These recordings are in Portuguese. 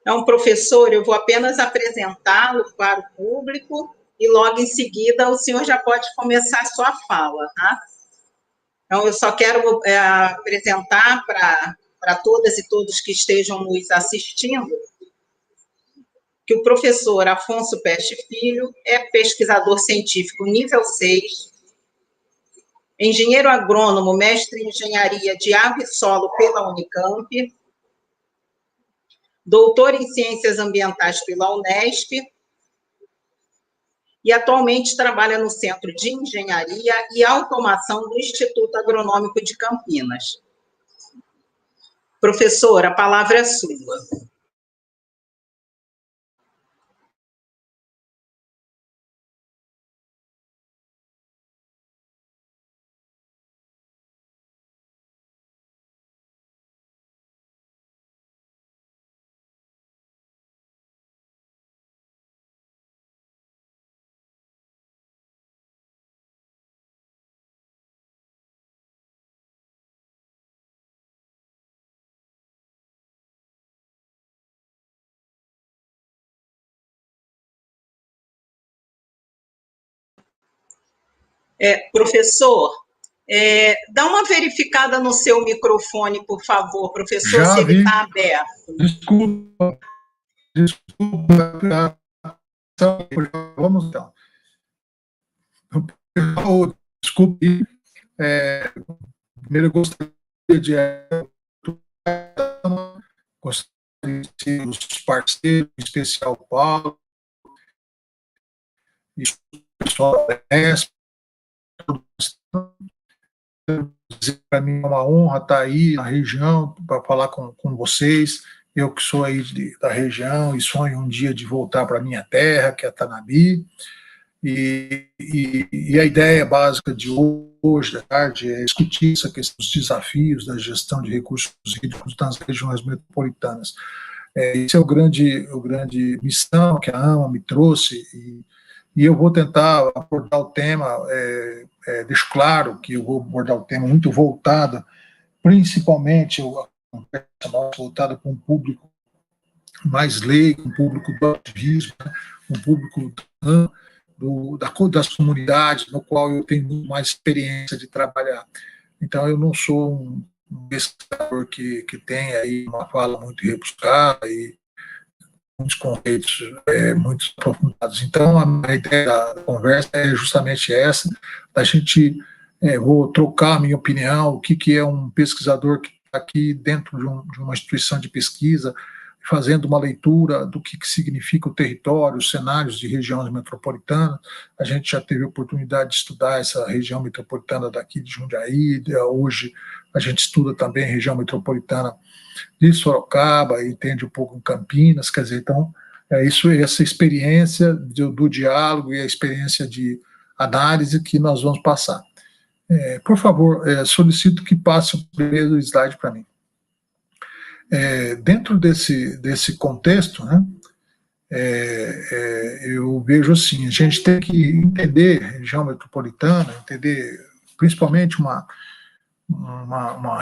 é um professor, eu vou apenas apresentá-lo para o público e logo em seguida o senhor já pode começar a sua fala, tá? Então, eu só quero apresentar para todas e todos que estejam nos assistindo que o professor Afonso Peste Filho é pesquisador científico nível 6, engenheiro agrônomo, mestre em engenharia de água e solo pela Unicamp, doutor em ciências ambientais pela Unesp e atualmente trabalha no Centro de Engenharia e Automação do Instituto Agronômico de Campinas. Professor, a palavra é sua. Professor, dá uma verificada no seu microfone, por favor, professor, se ele está aberto. Desculpa. Vamos então. Desculpe. Primeiro, eu gostaria de os parceiros, em especial o Paulo, e o pessoal da ESP. Para mim é uma honra estar aí na região para falar com vocês. Eu que sou aí da região e sonho um dia de voltar para a minha terra, que é Tanabi. E a ideia básica de hoje, da tarde, é discutir essa questão dos desafios da gestão de recursos hídricos nas regiões metropolitanas. Esse é o grande missão que a AMA me trouxe, e eu vou tentar abordar o tema, deixo claro que eu vou abordar o tema muito voltado, principalmente voltada para um público mais leigo, um público do ativismo, um público das comunidades, no qual eu tenho muito mais experiência de trabalhar. Então, eu não sou um pesquisador que tem aí uma fala muito rebuscada e muitos conceitos muito aprofundados. Então, a ideia da conversa é justamente essa, da gente, vou trocar a minha opinião, o que é um pesquisador que está aqui dentro de uma instituição de pesquisa, fazendo uma leitura do que significa o território, os cenários de regiões metropolitanas. A gente já teve a oportunidade de estudar essa região metropolitana daqui de Jundiaí, hoje a gente estuda também a região metropolitana de Sorocaba, e entende um pouco em Campinas, quer dizer, então, essa experiência do diálogo e a experiência de análise que nós vamos passar. Por favor, solicito que passe o primeiro slide para mim. Dentro desse contexto, né, eu vejo assim, a gente tem que entender a região metropolitana, entender principalmente uma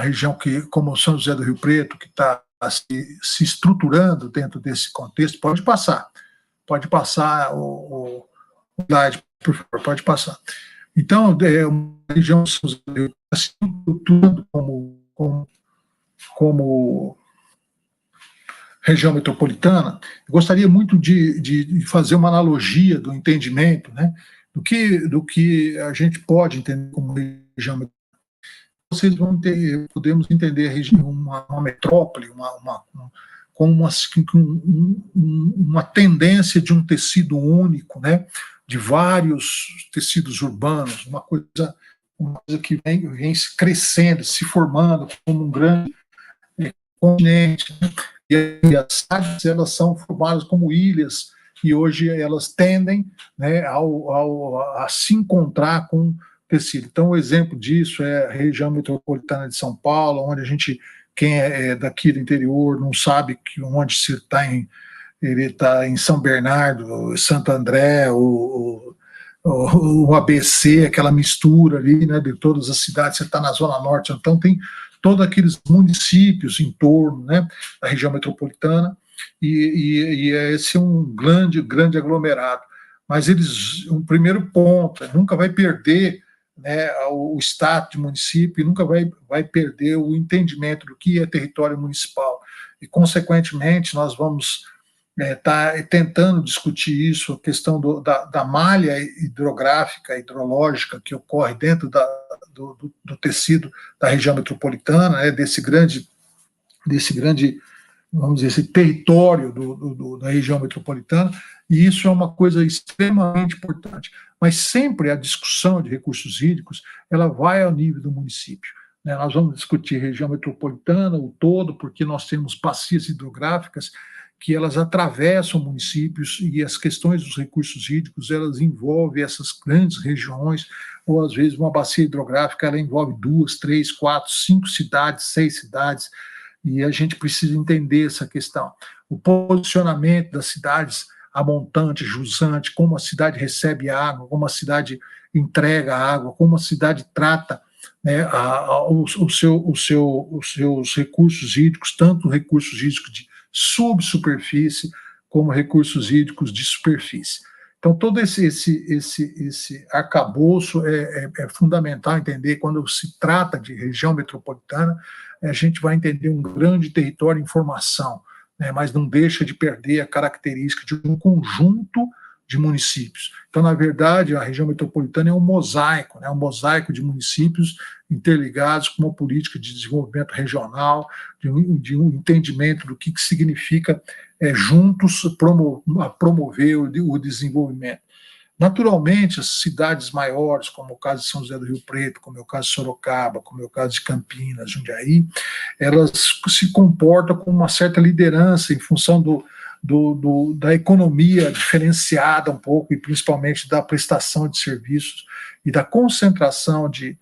região como São José do Rio Preto, que está se estruturando dentro desse contexto. Pode passar o slide, por favor, pode passar. Então, uma região de São José do Rio Preto está se estruturando como região metropolitana. Eu gostaria muito de fazer uma analogia do entendimento, né, do que a gente pode entender como região metropolitana. Podemos entender a região, uma metrópole, com uma tendência de um tecido único, né, de vários tecidos urbanos, uma coisa que vem crescendo, se formando como um grande continente, né? E as cidades, elas são formadas como ilhas, e hoje elas tendem, né, a se encontrar com tecido. Então, o exemplo disso é a região metropolitana de São Paulo, onde quem é daqui do interior não sabe onde se está ele está em São Bernardo, Santo André, o ABC, aquela mistura ali, né, de todas as cidades. Você está na Zona Norte, então tem todos aqueles municípios em torno, né, da região metropolitana, e esse é um grande aglomerado. Mas um primeiro ponto, nunca vai perder, né, o status de município, nunca vai perder o entendimento do que é território municipal. E, consequentemente, nós vamos estar tentando discutir isso, a questão da malha hidrográfica, hidrológica, que ocorre dentro do tecido da região metropolitana, né, desse grande, vamos dizer, esse território da região metropolitana, e isso é uma coisa extremamente importante. Mas sempre a discussão de recursos hídricos, ela vai ao nível do município, né? Nós vamos discutir região metropolitana, o todo, porque nós temos bacias hidrográficas que elas atravessam municípios, e as questões dos recursos hídricos, elas envolvem essas grandes regiões, ou às vezes uma bacia hidrográfica, ela envolve 2, 3, 4, 5 cidades, 6 cidades, e a gente precisa entender essa questão. O posicionamento das cidades, a montante, jusante, como a cidade recebe água, como a cidade entrega água, como a cidade trata, né, os seus recursos hídricos, tanto recursos hídricos de subsuperfície como recursos hídricos de superfície. Então, todo esse arcabouço é fundamental entender. Quando se trata de região metropolitana, a gente vai entender um grande território em formação, né, mas não deixa de perder a característica de um conjunto de municípios. Então, na verdade, a região metropolitana é um mosaico, né, um mosaico de municípios interligados com uma política de desenvolvimento regional, de um entendimento do que significa juntos promover o desenvolvimento. Naturalmente, as cidades maiores, como o caso de São José do Rio Preto, como é o caso de Sorocaba, como é o caso de Campinas, Jundiaí, elas se comportam com uma certa liderança em função da economia diferenciada um pouco, e principalmente da prestação de serviços e da concentração de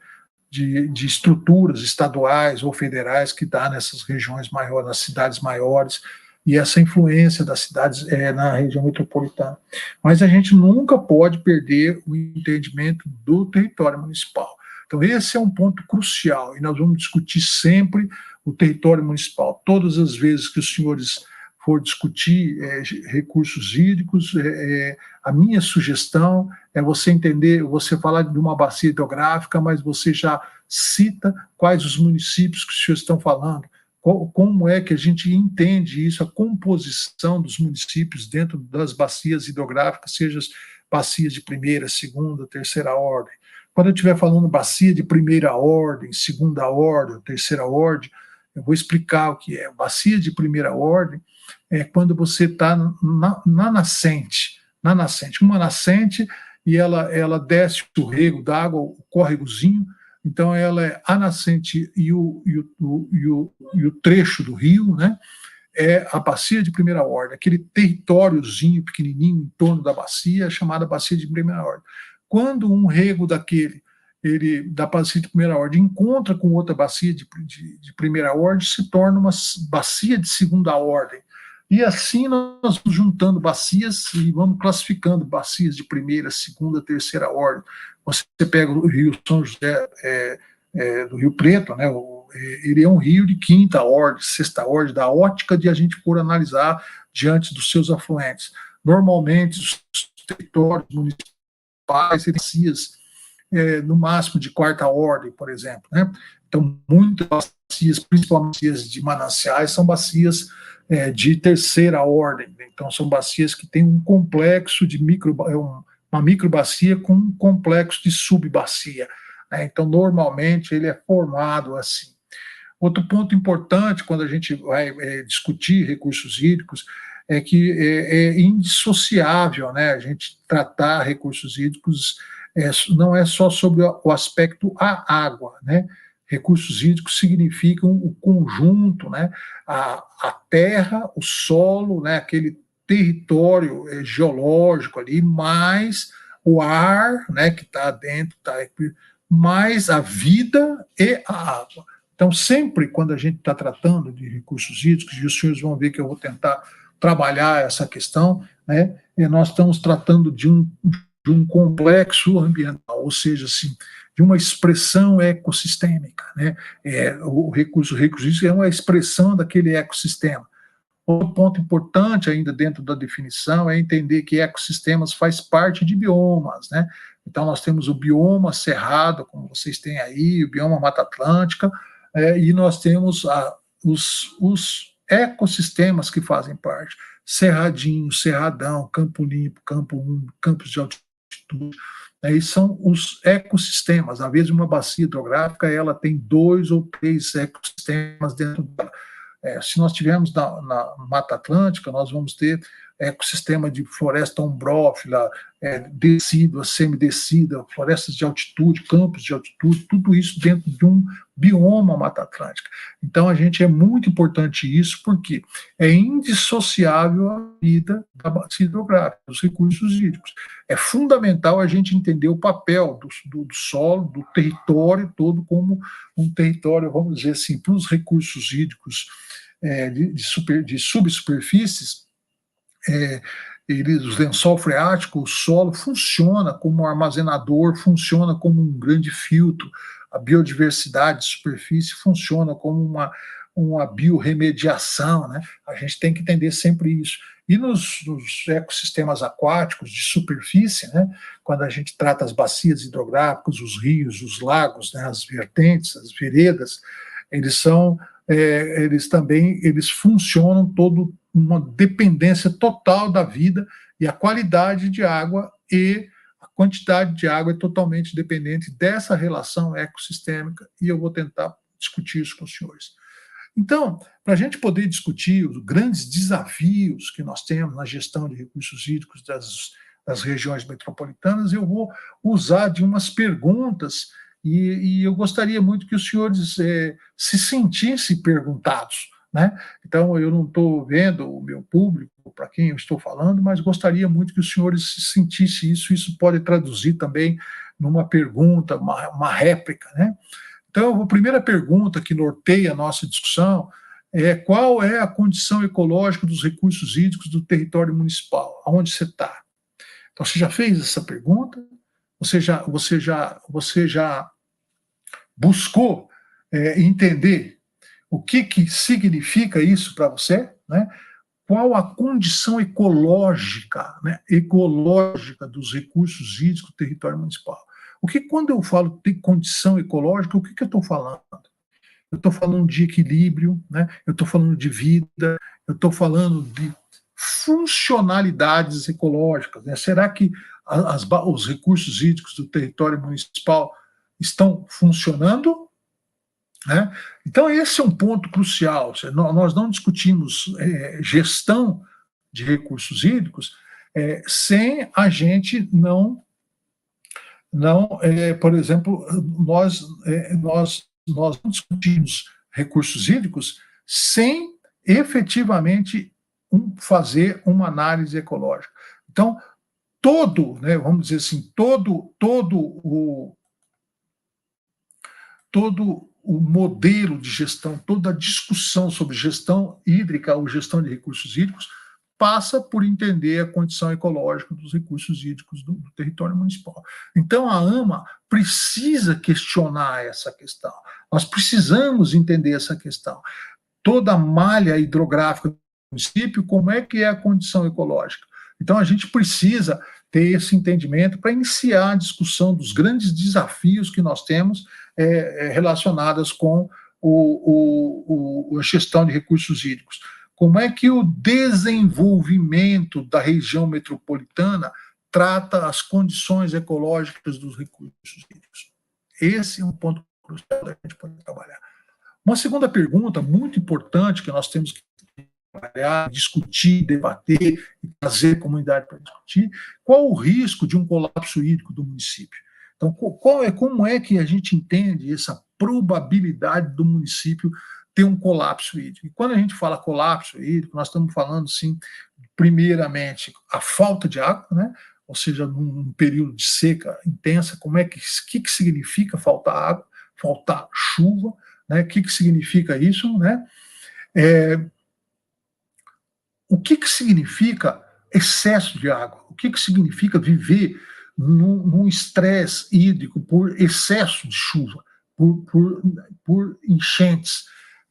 estruturas estaduais ou federais que dá nessas regiões maiores, nas cidades maiores, e essa influência das cidades na região metropolitana. Mas a gente nunca pode perder o entendimento do território municipal. Então, esse é um ponto crucial, e nós vamos discutir sempre o território municipal. Todas as vezes que os senhores for discutir recursos hídricos, a minha sugestão é você entender, você falar de uma bacia hidrográfica, mas você já cita quais os municípios que os senhores estão falando, como é que a gente entende isso, a composição dos municípios dentro das bacias hidrográficas, seja as bacias de primeira, segunda, terceira ordem. Quando eu estiver falando bacia de primeira ordem, segunda ordem, terceira ordem, eu vou explicar o que é. Bacia de primeira ordem é quando você está na nascente, uma nascente, e ela desce o rego d'água, o córregozinho. Então, ela é a nascente e o trecho do rio, né? É a bacia de primeira ordem, aquele territóriozinho pequenininho em torno da bacia, é chamada bacia de primeira ordem. Quando um rego da bacia de primeira ordem encontra com outra bacia de primeira ordem, se torna uma bacia de segunda ordem. E assim nós vamos juntando bacias e vamos classificando bacias de primeira, segunda, terceira ordem. Você pega o Rio São José do Rio Preto, né, ele é um rio de quinta ordem, sexta ordem, da ótica de a gente for analisar diante dos seus afluentes. Normalmente, os territórios municipais, bacias no máximo de quarta ordem, por exemplo, né? Então, muitas bacias, principalmente bacias de mananciais, são bacias de terceira ordem. Então, são bacias que têm um complexo de uma microbacia com um complexo de subbacia. Né? Então, normalmente, ele é formado assim. Outro ponto importante, quando a gente vai discutir recursos hídricos, é que é indissociável, né? A gente tratar recursos hídricos não é só sobre o aspecto a água, né? Recursos hídricos significam o conjunto, né? A terra, o solo, né? Aquele território geológico ali, mais o ar, né? Que está dentro, mais a vida e a água. Então, sempre quando a gente está tratando de recursos hídricos, e os senhores vão ver que eu vou tentar trabalhar essa questão, né? Nós estamos tratando de um complexo ambiental, ou seja, assim, de uma expressão ecossistêmica, né? O recurso hídrico é uma expressão daquele ecossistema. Outro ponto importante ainda dentro da definição é entender que ecossistemas faz parte de biomas, né? Então, nós temos o bioma cerrado, como vocês têm aí, o bioma Mata Atlântica, e nós temos os ecossistemas que fazem parte. Cerradinho, Cerradão, Campo Limpo, Campo Úmido, campos de altitude. E são os ecossistemas. Às vezes, uma bacia hidrográfica ela tem 2 ou 3 ecossistemas dentro dela. Se nós tivermos na Mata Atlântica, nós vamos ter ecossistema de floresta ombrófila, decídua, semidecida, florestas de altitude, campos de altitude, tudo isso dentro de um bioma Mata Atlântica. Então, é muito importante isso, porque é indissociável a vida da bacia hidrográfica, dos recursos hídricos. É fundamental a gente entender o papel do solo, do território todo, como um território, vamos dizer assim, para os recursos hídricos de subsuperfícies, o lençol freático, o solo funciona como um armazenador, funciona como um grande filtro, a biodiversidade de superfície funciona como uma biorremediação, né? A gente tem que entender sempre isso. E nos ecossistemas aquáticos de superfície, né, quando a gente trata as bacias hidrográficas, os rios, os lagos, né, as vertentes, as veredas, eles funcionam todo uma dependência total da vida, e a qualidade de água e a quantidade de água é totalmente dependente dessa relação ecossistêmica, e eu vou tentar discutir isso com os senhores. Então, para a gente poder discutir os grandes desafios que nós temos na gestão de recursos hídricos das regiões metropolitanas, eu vou usar de umas perguntas, e eu gostaria muito que os senhores se sentissem perguntados, né? Então, eu não estou vendo o meu público, para quem eu estou falando, mas gostaria muito que os senhores sentissem isso. Isso pode traduzir também numa pergunta, uma réplica, né? Então, a primeira pergunta que norteia a nossa discussão é: qual é a condição ecológica dos recursos hídricos do território municipal? Aonde você está? Então, você já fez essa pergunta? Você já buscou entender o que significa isso para você, né? Qual a condição ecológica, né, ecológica dos recursos hídricos do território municipal? Quando eu falo de condição ecológica, o que eu estou falando? Eu estou falando de equilíbrio, né? Eu estou falando de vida, eu estou falando de funcionalidades ecológicas, né? Será que os recursos hídricos do território municipal estão funcionando? Né? Então, esse é um ponto crucial. Nós não discutimos gestão de recursos hídricos sem a gente por exemplo, nós não discutimos recursos hídricos sem efetivamente fazer uma análise ecológica. Então, vamos dizer assim, todo o modelo de gestão, toda a discussão sobre gestão hídrica ou gestão de recursos hídricos passa por entender a condição ecológica dos recursos hídricos do território municipal. Então, a AMA precisa questionar essa questão. Nós precisamos entender essa questão. Toda a malha hidrográfica do município, como é que é a condição ecológica? Então, a gente precisa ter esse entendimento para iniciar a discussão dos grandes desafios que nós temos relacionados com a gestão de recursos hídricos. Como é que o desenvolvimento da região metropolitana trata as condições ecológicas dos recursos hídricos? Esse é um ponto crucial que a gente pode trabalhar. Uma segunda pergunta muito importante que nós temos que trabalhar, discutir, debater e trazer a comunidade para discutir: qual o risco de um colapso hídrico do município? Então, como é que a gente entende essa probabilidade do município ter um colapso hídrico? E quando a gente fala colapso hídrico, nós estamos falando, sim, primeiramente, a falta de água, né? Ou seja, num período de seca intensa, que significa faltar água, faltar chuva, né? O que significa isso, né? O que significa excesso de água? O que significa viver num estresse hídrico por excesso de chuva, por enchentes?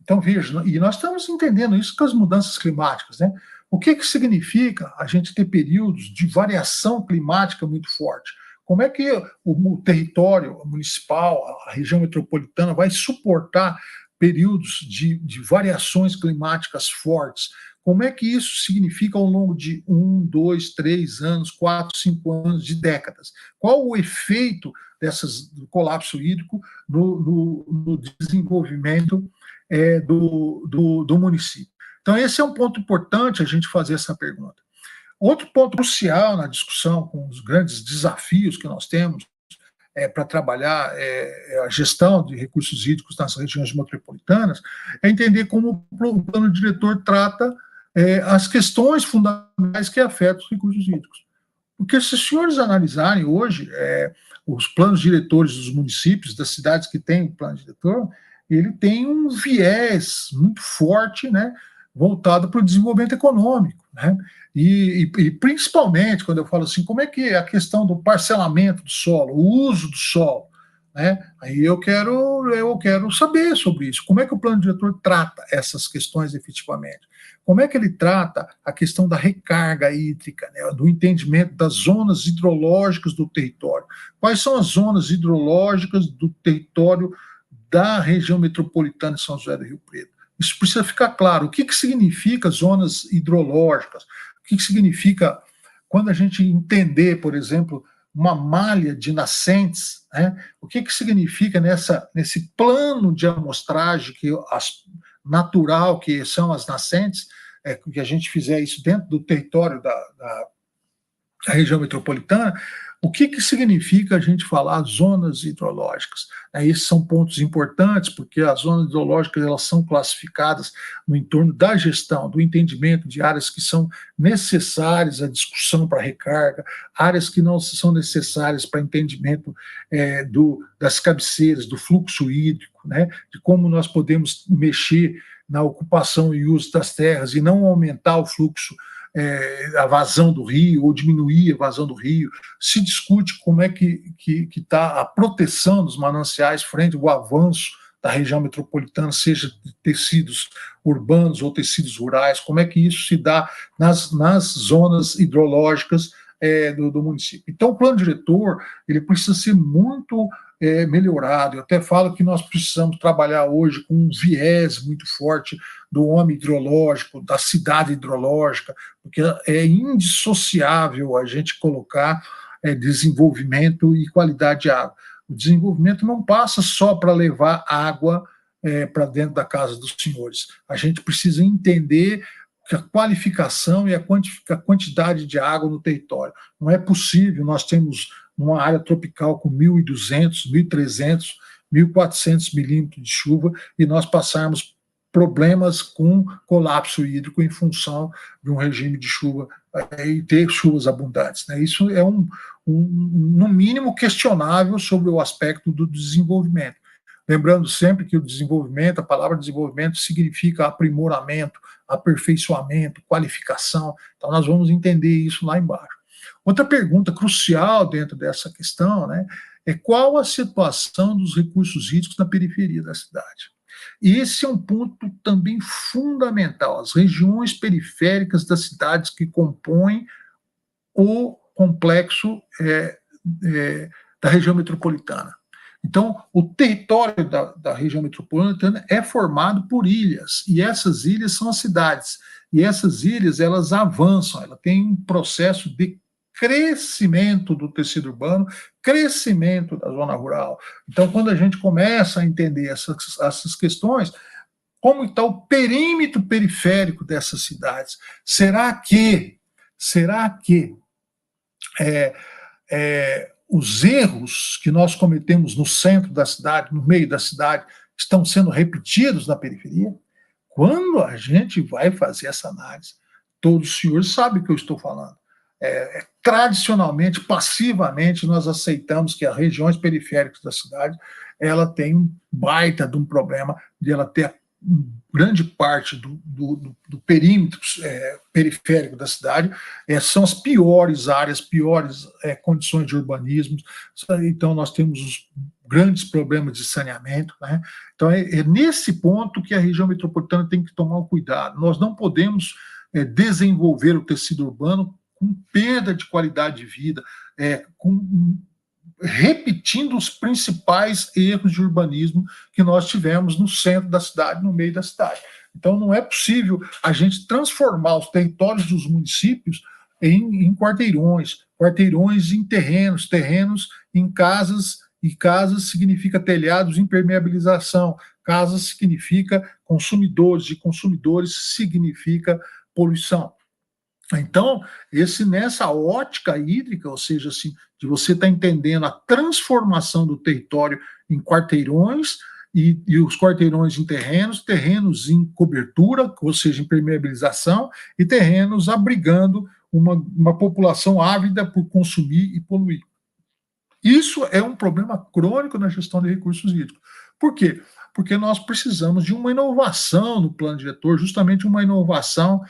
Então, veja, e nós estamos entendendo isso com as mudanças climáticas, né? O que significa a gente ter períodos de variação climática muito forte? Como é que o território municipal, a região metropolitana, vai suportar períodos de variações climáticas fortes? Como é que isso significa ao longo de 1, 2, 3 anos, 4, 5 anos, de décadas? Qual o efeito do colapso hídrico no desenvolvimento do município? Então, esse é um ponto importante a gente fazer essa pergunta. Outro ponto crucial na discussão, com os grandes desafios que nós temos para trabalhar a gestão de recursos hídricos nas regiões metropolitanas, é entender como o plano diretor trata as questões fundamentais que afetam os recursos hídricos. Porque se os senhores analisarem hoje os planos diretores dos municípios, das cidades que têm o plano diretor, ele tem um viés muito forte, né, voltado para o desenvolvimento econômico, né? E principalmente, quando eu falo assim, como é que é a questão do parcelamento do solo, o uso do solo, né? Aí eu quero saber sobre isso. Como é que o plano diretor trata essas questões efetivamente? Como é que ele trata a questão da recarga hídrica, né? Do entendimento das zonas hidrológicas do território? Quais são as zonas hidrológicas do território da região metropolitana de São José do Rio Preto? Isso precisa ficar claro. O que significa zonas hidrológicas? O que significa quando a gente entender, por exemplo, uma malha de nascentes, né? O que significa nesse plano de amostragem natural que são as nascentes, que a gente fizer isso dentro do território da região metropolitana? O que significa a gente falar zonas hidrológicas? Esses são pontos importantes, porque as zonas hidrológicas elas são classificadas no entorno da gestão, do entendimento de áreas que são necessárias à discussão para recarga, áreas que não são necessárias para entendimento das cabeceiras, do fluxo hídrico, né, de como nós podemos mexer na ocupação e uso das terras e não aumentar o fluxo, a vazão do rio, ou diminuir a vazão do rio. Se discute como é que está a proteção dos mananciais frente ao avanço da região metropolitana, seja de tecidos urbanos ou tecidos rurais, como é que isso se dá nas zonas hidrológicas do município. Então, o plano diretor ele precisa ser muito melhorado. Eu até falo que nós precisamos trabalhar hoje com um viés muito forte do homem hidrológico, da cidade hidrológica, porque é indissociável a gente colocar desenvolvimento e qualidade de água. O desenvolvimento não passa só para levar água para dentro da casa dos senhores. A gente precisa entender a qualificação e a quantidade de água no território. Não é possível nós temos numa área tropical com 1.200, 1.300, 1.400 milímetros de chuva e nós passarmos problemas com colapso hídrico em função de um regime de chuva e ter chuvas abundantes, né? Isso é no mínimo questionável sobre o aspecto do desenvolvimento. Lembrando sempre que o desenvolvimento, a palavra desenvolvimento significa aprimoramento, aperfeiçoamento, qualificação. Então nós vamos entender isso lá embaixo. Outra pergunta crucial dentro dessa questão, né, é qual a situação dos recursos hídricos na periferia da cidade. E esse é um ponto também fundamental, as regiões periféricas das cidades que compõem o complexo da região metropolitana. Então, o território da região metropolitana é formado por ilhas, e essas ilhas são as cidades. E essas ilhas, elas avançam, ela tem um processo de crescimento do tecido urbano, crescimento da zona rural. Então, quando a gente começa a entender essas questões, como está o perímetro periférico dessas cidades? Será que os erros que nós cometemos no centro da cidade, no meio da cidade, estão sendo repetidos na periferia? Quando a gente vai fazer essa análise, todos os senhores sabem o que eu estou falando. Tradicionalmente, passivamente, nós aceitamos que as regiões periféricas da cidade ela tem um baita de um problema de ela ter grande parte do perímetro periférico da cidade são as piores áreas, piores condições de urbanismo. Então nós temos grandes problemas de saneamento, né? Então, é nesse ponto que a região metropolitana tem que tomar um cuidado. Nós não podemos desenvolver o tecido urbano com perda de qualidade de vida, repetindo os principais erros de urbanismo que nós tivemos no centro da cidade, no meio da cidade. Então, não é possível a gente transformar os territórios dos municípios em quarteirões em terrenos em casas, e casas significa telhados, impermeabilização, casas significa consumidores, e consumidores significa poluição. Então, nessa ótica hídrica, ou seja, assim, de você estar entendendo a transformação do território em quarteirões, e os quarteirões em terrenos em cobertura, ou seja, impermeabilização, e terrenos abrigando uma população ávida por consumir e poluir. Isso é um problema crônico na gestão de recursos hídricos. Por quê? Porque nós precisamos de uma inovação no plano diretor, justamente uma inovação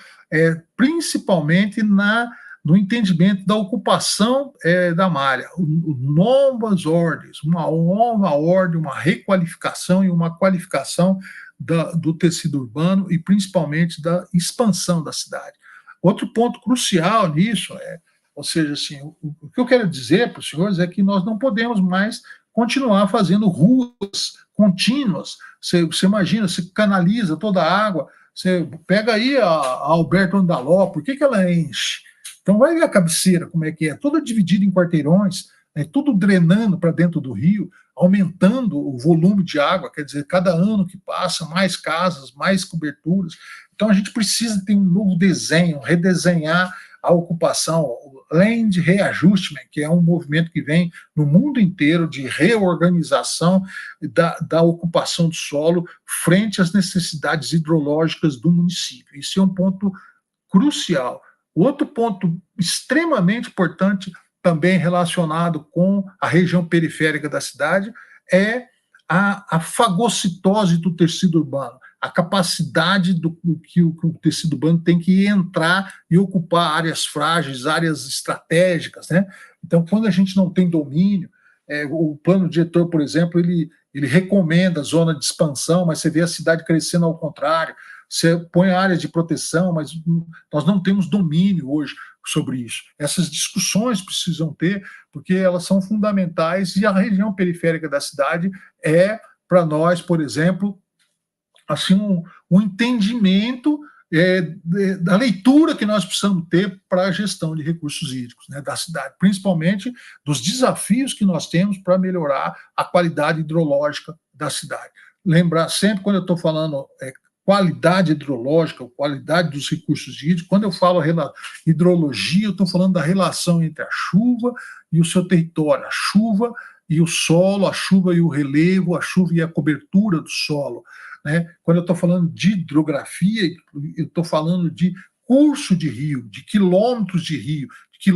principalmente no entendimento da ocupação da malha, novas ordens, uma nova ordem, uma requalificação e uma qualificação do tecido urbano e principalmente da expansão da cidade. Outro ponto crucial nisso ou seja, assim, o que eu quero dizer para os senhores é que nós não podemos mais continuar fazendo ruas contínuas. Você imagina, você canaliza toda a água, você pega aí a Alberto Andaló, por que ela enche? Então vai ver a cabeceira, como é, toda dividida em quarteirões, tudo drenando para dentro do rio, aumentando o volume de água, quer dizer, cada ano que passa, mais casas, mais coberturas. Então a gente precisa ter um novo desenho, redesenhar a ocupação, o Land Readjustment, que é um movimento que vem no mundo inteiro de reorganização da ocupação do solo frente às necessidades hidrológicas do município. Isso é um ponto crucial. Outro ponto extremamente importante, também relacionado com a região periférica da cidade, é a fagocitose do tecido urbano, a capacidade que o tecido urbano tem que entrar e ocupar áreas frágeis, áreas estratégicas, né? Então, quando a gente não tem domínio, o plano diretor, por exemplo, ele recomenda a zona de expansão, mas você vê a cidade crescendo ao contrário, você põe áreas de proteção, mas nós não temos domínio hoje sobre isso. Essas discussões precisam ter, porque elas são fundamentais, e a região periférica da cidade para nós, por exemplo, assim, um entendimento da leitura que nós precisamos ter para a gestão de recursos hídricos, né, da cidade, principalmente dos desafios que nós temos para melhorar a qualidade hidrológica da cidade. Lembrar sempre, quando eu estou falando qualidade hidrológica, qualidade dos recursos hídricos, quando eu falo hidrologia, eu estou falando da relação entre a chuva e o seu território, a chuva e o solo, a chuva e o relevo, a chuva e a cobertura do solo, né? Quando eu estou falando de hidrografia, eu estou falando de curso de rio, de quilômetros de rio, de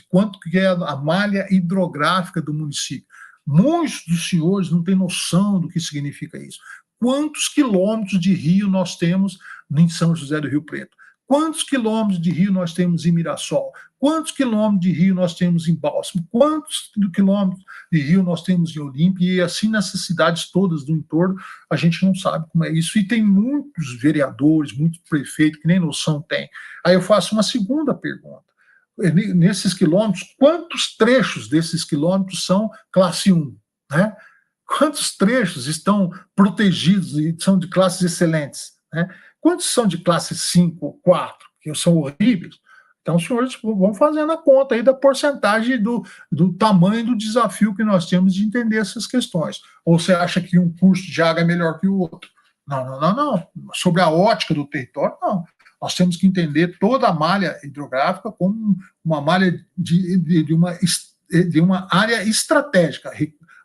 quanto que é a malha hidrográfica do município. Muitos dos senhores não têm noção do que significa isso. Quantos quilômetros de rio nós temos em São José do Rio Preto? Quantos quilômetros de rio nós temos em Mirassol? Quantos quilômetros de rio nós temos em Bálsamo? Quantos quilômetros de rio nós temos em Olímpia? E assim nessas cidades todas do entorno, a gente não sabe como é isso. E tem muitos vereadores, muitos prefeitos que nem noção tem. Aí eu faço uma segunda pergunta. Nesses quilômetros, quantos trechos desses quilômetros são classe 1? Né? Quantos trechos estão protegidos e são de classes excelentes? Né? Quantos são de classe 5 ou 4, que são horríveis? Então, os senhores vão fazendo a conta aí da porcentagem do tamanho do desafio que nós temos de entender essas questões. Ou você acha que um curso de água é melhor que o outro? Não. Sobre a ótica do território, não. Nós temos que entender toda a malha hidrográfica como uma malha de uma área estratégica.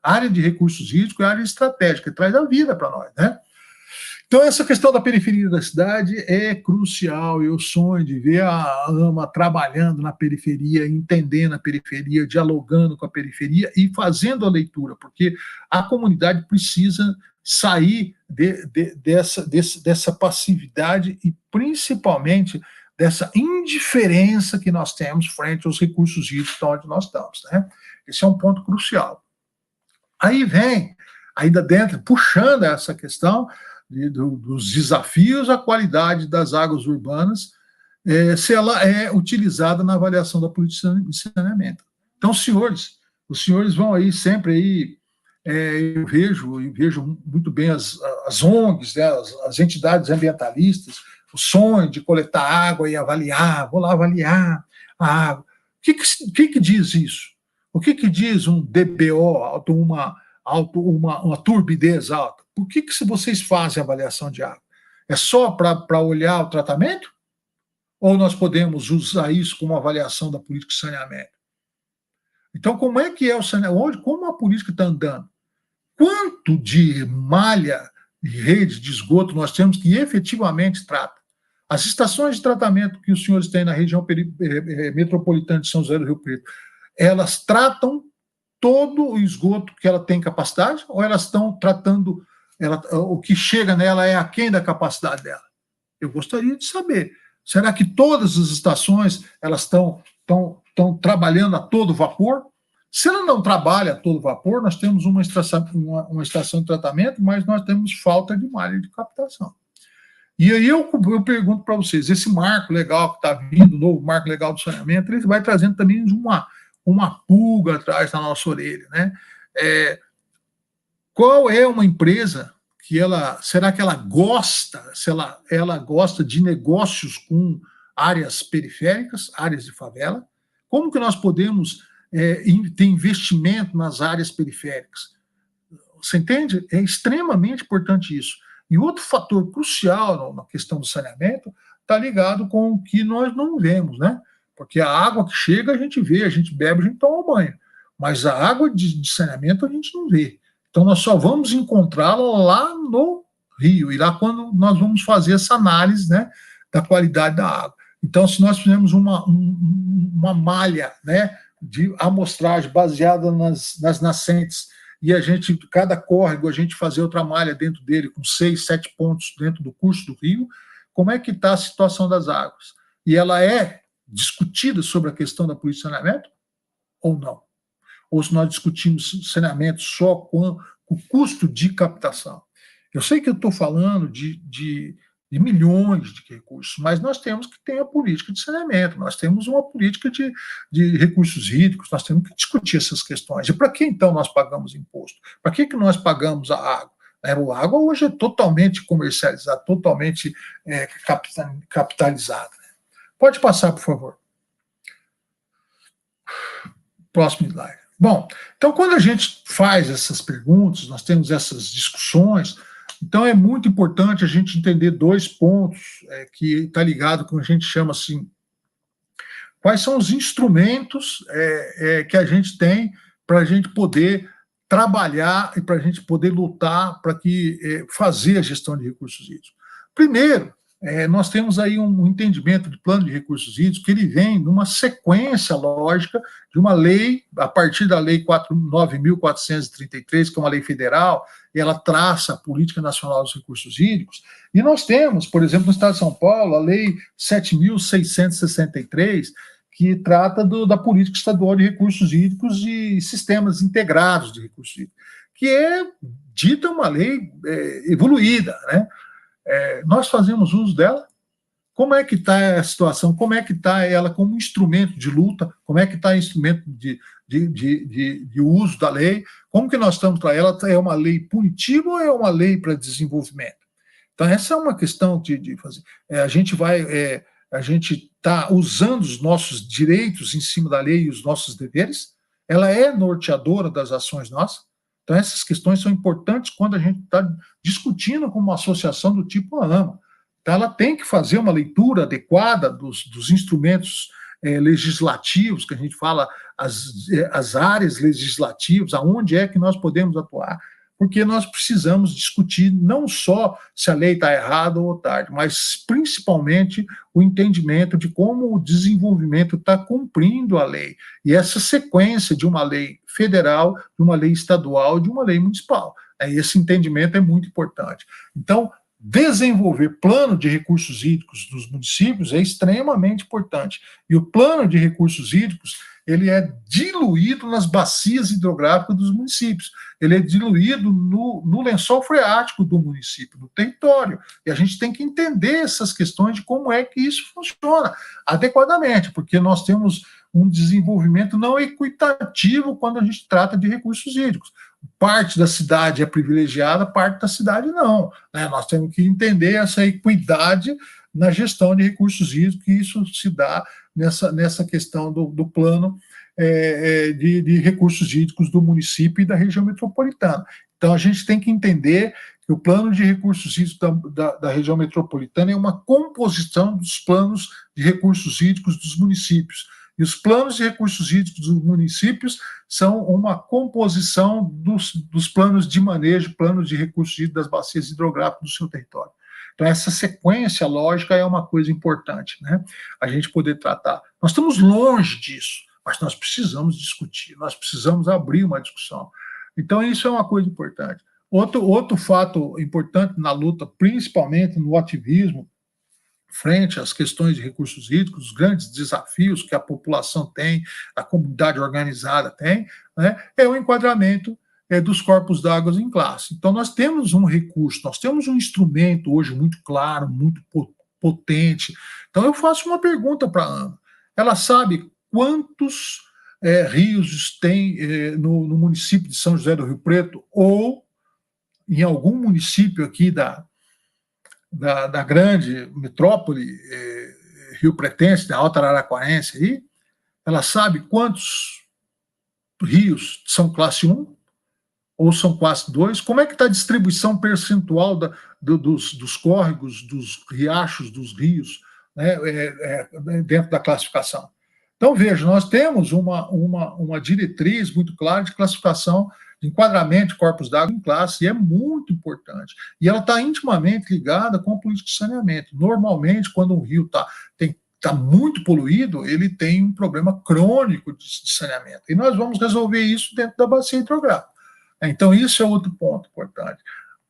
Área de recursos hídricos é área estratégica, que traz a vida para nós, né? Então, essa questão da periferia da cidade é crucial. Eu sonho de ver a AMA trabalhando na periferia, entendendo a periferia, dialogando com a periferia e fazendo a leitura, porque a comunidade precisa sair dessa passividade e, principalmente, dessa indiferença que nós temos frente aos recursos hídricos onde nós estamos, né? Esse é um ponto crucial. Aí vem, ainda dentro, puxando essa questão dos desafios à qualidade das águas urbanas, se ela é utilizada na avaliação da política de saneamento. Então, os senhores vão aí sempre aí, eu vejo muito bem as ONGs, né, as entidades ambientalistas, o sonho de coletar água e avaliar, vou lá avaliar a água. O que diz isso? O que diz um DBO, uma turbidez alta? Por que se vocês fazem avaliação de água? É só para olhar o tratamento? Ou nós podemos usar isso como avaliação da política de saneamento? Então, como é que é o saneamento? Como a política está andando? Quanto de malha e rede de esgoto nós temos que efetivamente trata? As estações de tratamento que os senhores têm na região metropolitana de São José do Rio Preto, elas tratam todo o esgoto que ela tem capacidade, ou elas estão tratando, o que chega nela é aquém da capacidade dela? Eu gostaria de saber. Será que todas as estações elas estão trabalhando a todo vapor? Se ela não trabalha a todo vapor, nós temos uma estação de tratamento, mas nós temos falta de malha de captação. E aí eu pergunto para vocês, esse marco legal que está vindo, o novo marco legal do saneamento, ele vai trazendo também uma pulga atrás da nossa orelha, né? Qual é uma empresa que será que ela gosta, se ela gosta de negócios com áreas periféricas, áreas de favela? Como que nós podemos ter investimento nas áreas periféricas? Você entende? É extremamente importante isso. E outro fator crucial na questão do saneamento está ligado com o que nós não vemos, né? Porque a água que chega a gente vê, a gente bebe, a gente toma banho. Mas a água de saneamento a gente não vê. Então nós só vamos encontrá-la lá no rio, e lá quando nós vamos fazer essa análise, né, da qualidade da água. Então, se nós fizermos uma malha, né, de amostragem baseada nas nascentes, e cada córrego, a gente fazer outra malha dentro dele, com 6, 7 pontos dentro do curso do rio, como é que está a situação das águas? E ela é discutida sobre a questão da política de saneamento ou não? Ou se nós discutimos saneamento só com o custo de captação? Eu sei que eu estou falando de milhões de recursos, mas nós temos que ter a política de saneamento, nós temos uma política de recursos hídricos, nós temos que discutir essas questões. E para que, então, nós pagamos imposto? Para que nós pagamos a água? A água hoje é totalmente comercializada, totalmente capitalizada. Pode passar, por favor. Próximo slide. Bom, então, quando a gente faz essas perguntas, nós temos essas discussões, então é muito importante a gente entender 2 pontos que está ligado com o que a gente chama assim, quais são os instrumentos que a gente tem para a gente poder trabalhar e para a gente poder lutar para fazer a gestão de recursos hídricos. Primeiro, nós temos aí um entendimento de plano de recursos hídricos que ele vem numa sequência lógica de uma lei, a partir da lei 9.433, que é uma lei federal, e ela traça a Política Nacional dos Recursos Hídricos, e nós temos, por exemplo, no estado de São Paulo, a lei 7.663, que trata da Política Estadual de Recursos Hídricos e Sistemas Integrados de Recursos Hídricos, que é dita uma lei evoluída, né? Nós fazemos uso dela? Como é que está a situação? Como é que está ela como instrumento de luta? Como é que está o instrumento de uso da lei? Como que nós estamos para ela? É uma lei punitiva ou é uma lei para desenvolvimento? Então, essa é uma questão de fazer. A gente está usando os nossos direitos em cima da lei e os nossos deveres? Ela é norteadora das ações nossas? Então, essas questões são importantes quando a gente está discutindo com uma associação do tipo AMA. Então, ela tem que fazer uma leitura adequada dos instrumentos legislativos, que a gente fala, as áreas legislativas, aonde é que nós podemos atuar, porque nós precisamos discutir não só se a lei está errada ou tarde, mas principalmente o entendimento de como o desenvolvimento está cumprindo a lei. E essa sequência de uma lei federal, de uma lei estadual, de uma lei municipal. Esse entendimento é muito importante. Então, desenvolver plano de recursos hídricos dos municípios é extremamente importante. E o plano de recursos hídricos, ele é diluído nas bacias hidrográficas dos municípios, ele é diluído no lençol freático do município, no território, e a gente tem que entender essas questões de como é que isso funciona adequadamente, porque nós temos um desenvolvimento não equitativo quando a gente trata de recursos hídricos. Parte da cidade é privilegiada, parte da cidade não, né? Nós temos que entender essa equidade na gestão de recursos hídricos, e isso se dá nessa questão do plano de recursos hídricos do município e da região metropolitana. Então, a gente tem que entender que o plano de recursos hídricos da região metropolitana é uma composição dos planos de recursos hídricos dos municípios. E os planos de recursos hídricos dos municípios são uma composição dos planos de manejo, planos de recursos hídricos das bacias hidrográficas do seu território. Então, essa sequência lógica é uma coisa importante, né? A gente poder tratar. Nós estamos longe disso, mas nós precisamos discutir, nós precisamos abrir uma discussão. Então, isso é uma coisa importante. Outro fato importante na luta, principalmente no ativismo, frente às questões de recursos hídricos, os grandes desafios que a população tem, a comunidade organizada tem, né, é o enquadramento dos corpos d'água em classe. Então, nós temos um recurso, nós temos um instrumento hoje muito claro, muito potente. Então, eu faço uma pergunta para a Ana. Ela sabe quantos rios tem no município de São José do Rio Preto ou em algum município aqui da grande metrópole rio-pretense, da Alta Araraquarense, aí? Ela sabe quantos rios são classe 1? Ou são classe 2, como é que está a distribuição percentual dos córregos, dos riachos, dos rios, né, dentro da classificação? Então, veja, nós temos uma diretriz muito clara de classificação, de enquadramento de corpos d'água em classe, e é muito importante. E ela está intimamente ligada com a política de saneamento. Normalmente, quando um rio está muito poluído, ele tem um problema crônico de saneamento. E nós vamos resolver isso dentro da bacia hidrográfica. Então, isso é outro ponto importante.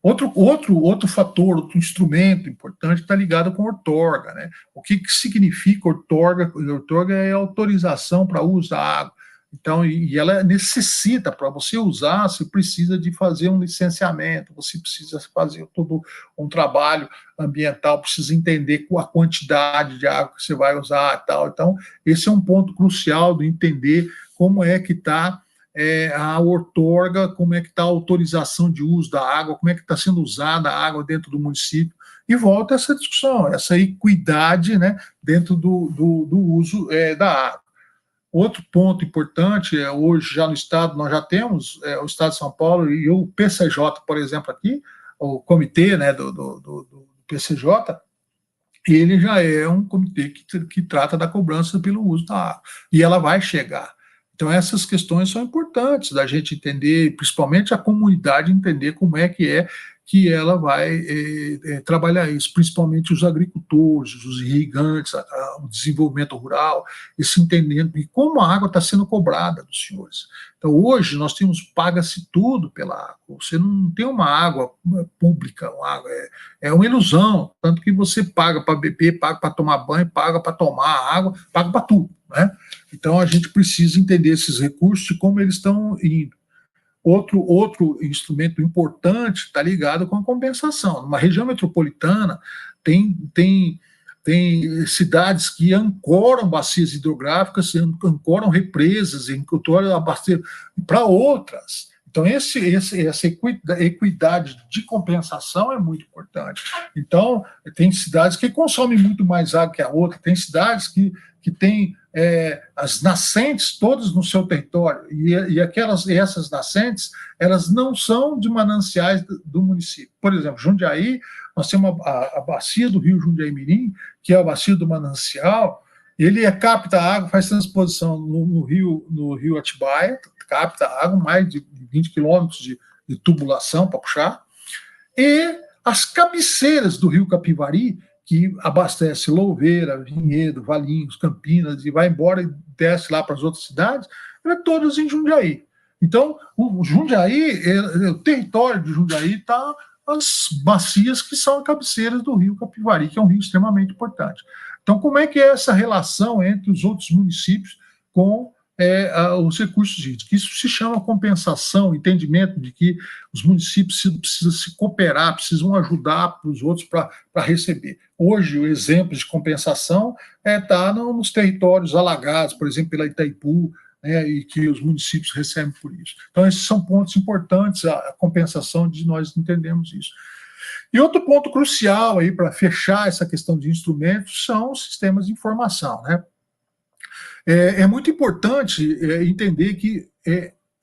Outro fator, outro instrumento importante está ligado com a outorga, né? O que significa outorga? Outorga é autorização para uso da água. Então, e ela necessita, para você usar, você precisa de fazer um licenciamento, você precisa fazer todo um trabalho ambiental, precisa entender a quantidade de água que você vai usar e tal. Então, esse é um ponto crucial de entender como é que está a outorga, como é que está a autorização de uso da água, como é que está sendo usada a água dentro do município, e volta essa discussão, essa equidade, né, dentro do uso da água. Outro ponto importante, hoje já no Estado, nós já temos o Estado de São Paulo e o PCJ, por exemplo, aqui, o comitê, né, do PCJ, ele já é um comitê que trata da cobrança pelo uso da água, e ela vai chegar. Então, essas questões são importantes da gente entender, principalmente a comunidade entender como é que ela vai trabalhar isso, principalmente os agricultores, os irrigantes, o desenvolvimento rural, esse entendimento de como a água está sendo cobrada dos senhores. Então, hoje, nós paga-se tudo pela água, você não tem uma água pública, é uma ilusão, tanto que você paga para beber, paga para tomar banho, paga para tomar água, paga para tudo, né? Então, a gente precisa entender esses recursos e como eles estão indo. Outro instrumento importante está ligado com a compensação. Numa região metropolitana, tem cidades que ancoram bacias hidrográficas, ancoram represas, ancoram abastecer para outras. Então, essa equidade de compensação é muito importante. Então, tem cidades que consomem muito mais água que a outra, tem cidades que têm as nascentes todas no seu território, e essas nascentes, elas não são de mananciais do município. Por exemplo, Jundiaí, nós temos a bacia do rio Jundiaí-Mirim, que é a bacia do manancial, ele capta água, faz transposição no rio Atibaia, capta água, mais de 20 quilômetros de tubulação para puxar, e as cabeceiras do rio Capivari, que abastece Louveira, Vinhedo, Valinhos, Campinas, e vai embora e desce lá para as outras cidades, todas em Jundiaí. Então, o Jundiaí, o território de Jundiaí está as bacias que são cabeceiras do rio Capivari, que é um rio extremamente importante. Então, como é que é essa relação entre os outros municípios com os recursos hídricos. Isso se chama compensação, entendimento de que os municípios precisam se cooperar, precisam ajudar os outros para receber. Hoje, o exemplo de compensação está nos territórios alagados, por exemplo, pela Itaipu, né, e que os municípios recebem por isso. Então, esses são pontos importantes, a compensação, de nós entendemos isso. E outro ponto crucial aí para fechar essa questão de instrumentos são os sistemas de informação, né? É muito importante entender que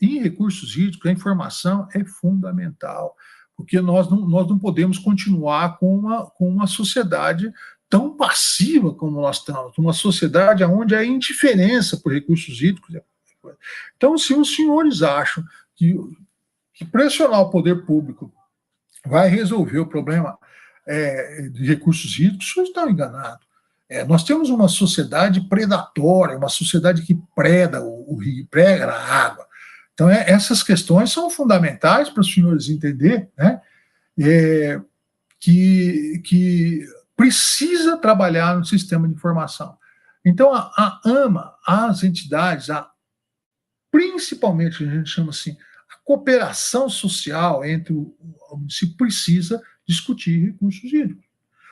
em recursos hídricos a informação é fundamental, porque nós não podemos continuar com uma sociedade tão passiva como nós estamos, uma sociedade onde a indiferença por recursos hídricos é. Então, se os senhores acham que pressionar o poder público vai resolver o problema de recursos hídricos, os senhores estão enganados. Nós temos uma sociedade predatória, uma sociedade que preda o rio, prega a água. Então, essas questões são fundamentais para os senhores entenderem, né, que precisa trabalhar no sistema de informação. Então, a AMA, as entidades, principalmente, a gente chama assim, a cooperação social entre o município precisa discutir recursos hídricos.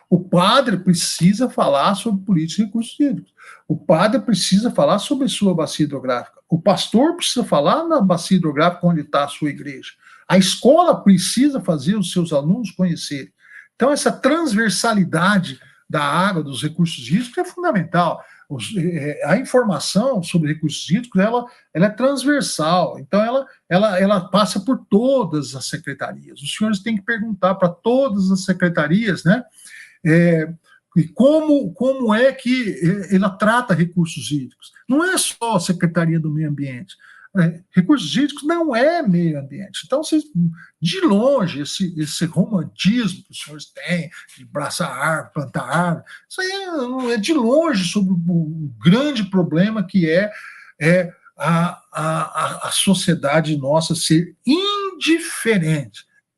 O padre precisa falar sobre política de recursos hídricos. O padre precisa falar sobre sua bacia hidrográfica. O pastor precisa falar na bacia hidrográfica onde está a sua igreja. A escola precisa fazer os seus alunos conhecerem. Então, essa transversalidade da água, dos recursos hídricos, é fundamental. A informação sobre recursos hídricos, ela é transversal, então ela passa por todas as secretarias. Os senhores têm que perguntar para todas as secretarias, né, e como é que ela trata recursos hídricos. Não é só a Secretaria do Meio Ambiente. Recursos hídricos não é meio ambiente. Então, vocês, de longe, esse romantismo que os senhores têm, de abraçar árvore, plantar árvore, isso aí é de longe sobre o grande problema que é a sociedade nossa ser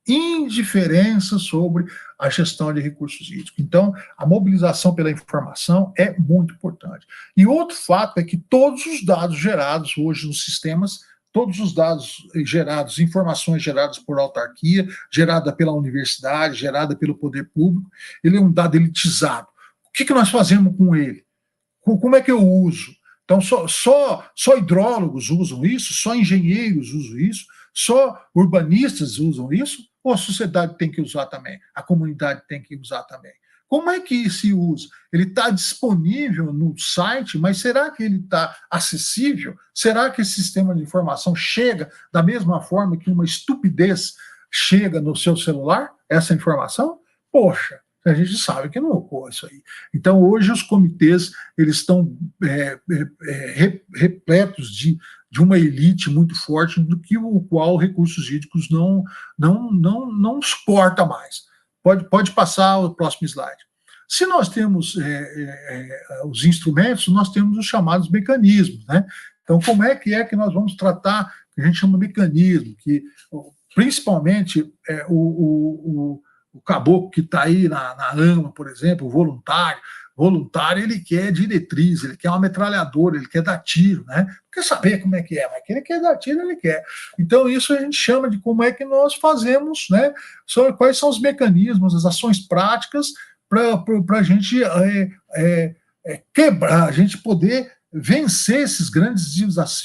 indiferença sobre a gestão de recursos hídricos. Então, a mobilização pela informação é muito importante. E outro fato é que todos os dados gerados hoje nos sistemas, todos os dados gerados, informações geradas por autarquia, gerada pela universidade, gerada pelo poder público, ele é um dado elitizado. O que nós fazemos com ele? Como é que eu uso? Então, só hidrólogos usam isso? Só engenheiros usam isso? Só urbanistas usam isso? Ou a sociedade tem que usar também? A comunidade tem que usar também? Como é que se usa? Ele está disponível no site, mas será que ele está acessível? Será que esse sistema de informação chega da mesma forma que uma estupidez chega no seu celular, essa informação? Poxa, a gente sabe que não ocorre isso aí. Então, hoje, os comitês eles estão repletos de uma elite muito forte, do que o qual recursos hídricos não suporta mais. Pode passar o próximo slide. Se nós temos os instrumentos, nós temos os chamados mecanismos, né? Então, como é que nós vamos tratar, que a gente chama de mecanismo, que principalmente o caboclo que está aí na AMA, por exemplo, o voluntário, ele quer diretriz, ele quer uma metralhadora, ele quer dar tiro, né? Não quer saber como é que é, mas que ele quer dar tiro, ele quer. Então, isso a gente chama de como é que nós fazemos, né? Quais são os mecanismos, as ações práticas para a gente quebrar, a gente poder vencer esses grandes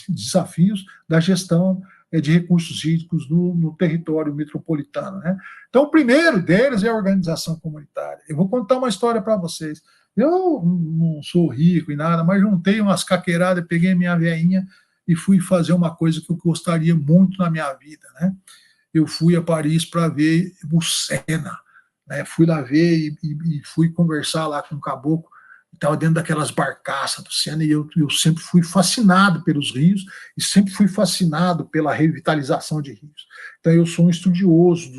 desafios da gestão de recursos hídricos no território metropolitano, né? Então, o primeiro deles é a organização comunitária. Eu vou contar uma história para vocês. Eu não sou rico e nada, mas juntei umas caqueiradas, peguei a minha veinha e fui fazer uma coisa que eu gostaria muito na minha vida, né? Eu fui a Paris para ver o Sena, né? Fui lá ver e fui conversar lá com o caboclo, estava dentro daquelas barcaças do Sena, e eu sempre fui fascinado pelos rios e sempre fui fascinado pela revitalização de rios. Então, eu sou um estudioso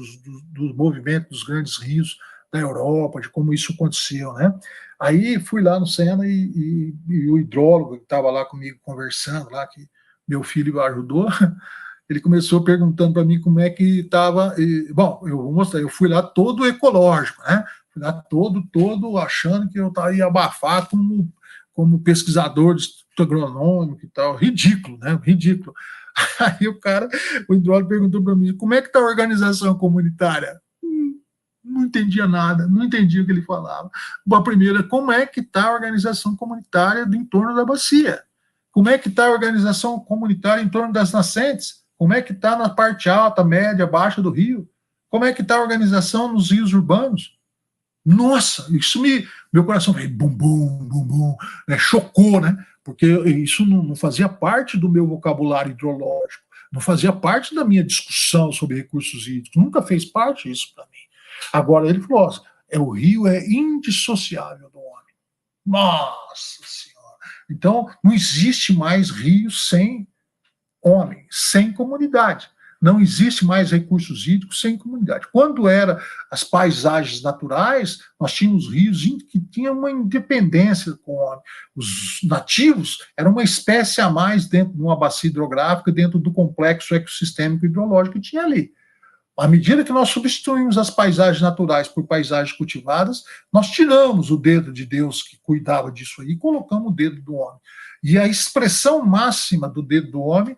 dos movimentos dos grandes rios da Europa, de como isso aconteceu, né? Aí fui lá no Sena e o hidrólogo que estava lá comigo conversando, lá, que meu filho ajudou, ele começou perguntando para mim como é que estava. Bom, eu vou mostrar, eu fui lá todo ecológico, né? Fui lá todo achando que eu ia abafar como pesquisador agronômico e tal, ridículo, né? Ridículo. Aí o hidrólogo perguntou para mim, como é que está a organização comunitária? Não entendia nada, não entendia o que ele falava. A primeira, como é que está a organização comunitária em torno da bacia? Como é que está a organização comunitária em torno das nascentes? Como é que está na parte alta, média, baixa do rio? Como é que está a organização nos rios urbanos? Nossa, meu coração fez bum, bum, bum, bum, né? Chocou, né? Porque isso não fazia parte do meu vocabulário hidrológico, não fazia parte da minha discussão sobre recursos hídricos, nunca fez parte disso para mim. Agora ele falou, o rio é indissociável do homem. Nossa Senhora! Então não existe mais rio sem homem, sem comunidade. Não existe mais recursos hídricos sem comunidade. Quando eram as paisagens naturais, nós tínhamos rios que tinham uma independência com o homem. Os nativos eram uma espécie a mais dentro de uma bacia hidrográfica, dentro do complexo ecossistêmico hidrológico que tinha ali. À medida que nós substituímos as paisagens naturais por paisagens cultivadas, nós tiramos o dedo de Deus que cuidava disso aí e colocamos o dedo do homem. E a expressão máxima do dedo do homem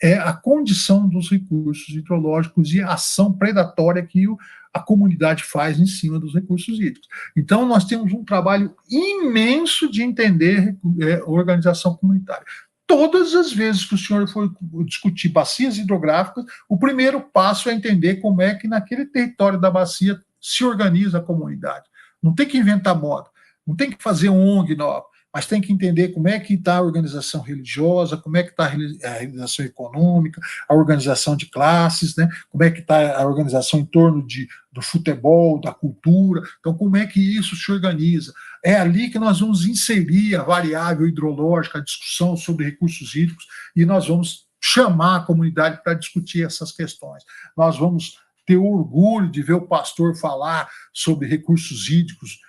é a condição dos recursos hidrológicos e a ação predatória que a comunidade faz em cima dos recursos hídricos. Então, nós temos um trabalho imenso de entender organização comunitária. Todas as vezes que o senhor for discutir bacias hidrográficas, o primeiro passo é entender como é que naquele território da bacia se organiza a comunidade. Não tem que inventar moda, não tem que fazer ONG nova, mas tem que entender como é que está a organização religiosa, como é que está a organização econômica, a organização de classes, né? Como é que está a organização em torno do futebol, da cultura. Então, como é que isso se organiza? É ali que nós vamos inserir a variável hidrológica, a discussão sobre recursos hídricos, e nós vamos chamar a comunidade para discutir essas questões. Nós vamos ter orgulho de ver o pastor falar sobre recursos hídricos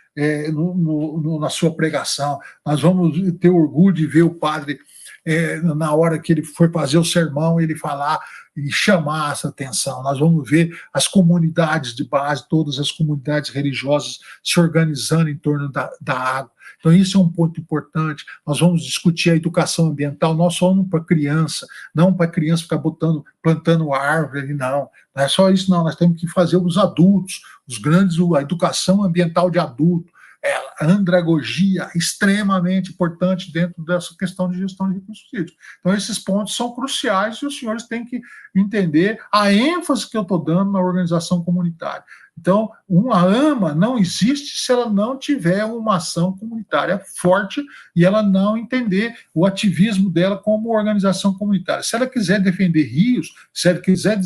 na sua pregação. Nós vamos ter orgulho de ver o padre, na hora que ele for fazer o sermão, ele falar e chamar essa atenção. Nós vamos ver as comunidades de base, todas as comunidades religiosas se organizando em torno da água. Então, isso é um ponto importante. Nós vamos discutir a educação ambiental, não só para criança, não para a criança ficar plantando árvore ali, não. Não é só isso, não. Nós temos que fazer os adultos, a educação ambiental de adulto, a andragogia, extremamente importante dentro dessa questão de gestão de recursos hídricos. Então, esses pontos são cruciais e os senhores têm que entender a ênfase que eu estou dando na organização comunitária. Então, uma AMA não existe se ela não tiver uma ação comunitária forte e ela não entender o ativismo dela como organização comunitária. Se ela quiser defender rios, se ela quiser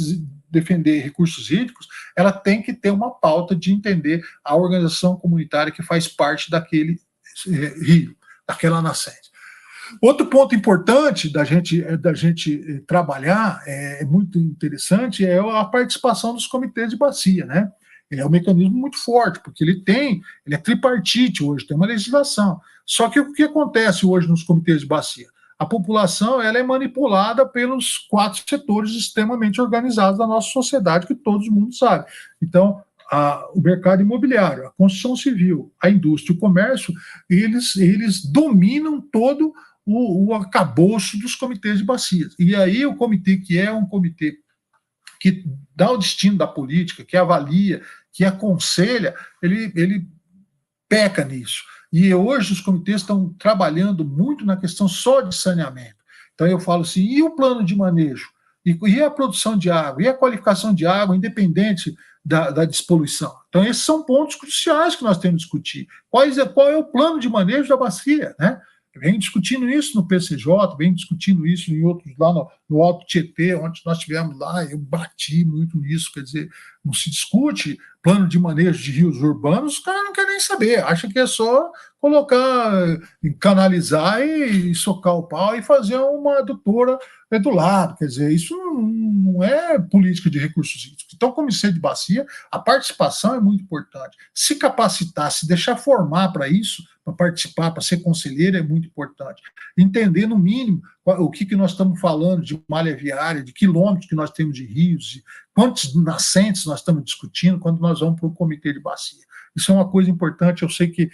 defender recursos hídricos, ela tem que ter uma pauta de entender a organização comunitária que faz parte daquele rio, daquela nascente. Outro ponto importante da gente trabalhar, muito interessante, é a participação dos comitês de bacia, né? É um mecanismo muito forte, porque ele é tripartite hoje, tem uma legislação. Só que o que acontece hoje nos comitês de bacia? A população ela é manipulada pelos 4 setores extremamente organizados da nossa sociedade, que todo mundo sabe. Então, o mercado imobiliário, a construção civil, a indústria e o comércio, eles dominam todo o arcabouço dos comitês de bacias. E aí o comitê, que é um comitê que dá o destino da política, que avalia, que aconselha, ele peca nisso. E hoje os comitês estão trabalhando muito na questão só de saneamento. Então eu falo assim, e o plano de manejo? E a produção de água? E a qualificação de água, independente da despoluição? Então esses são pontos cruciais que nós temos que discutir. Qual é o plano de manejo da bacia, né? Vem discutindo isso no PCJ, vem discutindo isso em outros, lá no Alto Tietê, onde nós tivemos lá, eu bati muito nisso, quer dizer, não se discute plano de manejo de rios urbanos, os caras não querem nem saber, acha que é só colocar, canalizar e socar o pau e fazer uma adutora do lado, quer dizer, isso não é política de recursos hídricos. Então, como comitê de bacia, a participação é muito importante. Se capacitar, se deixar formar para isso, para participar, para ser conselheiro, é muito importante. Entender, no mínimo, o que nós estamos falando de malha viária, de quilômetros que nós temos de rios, de quantos nascentes nós estamos discutindo quando nós vamos para o comitê de bacia. Isso é uma coisa importante, eu sei que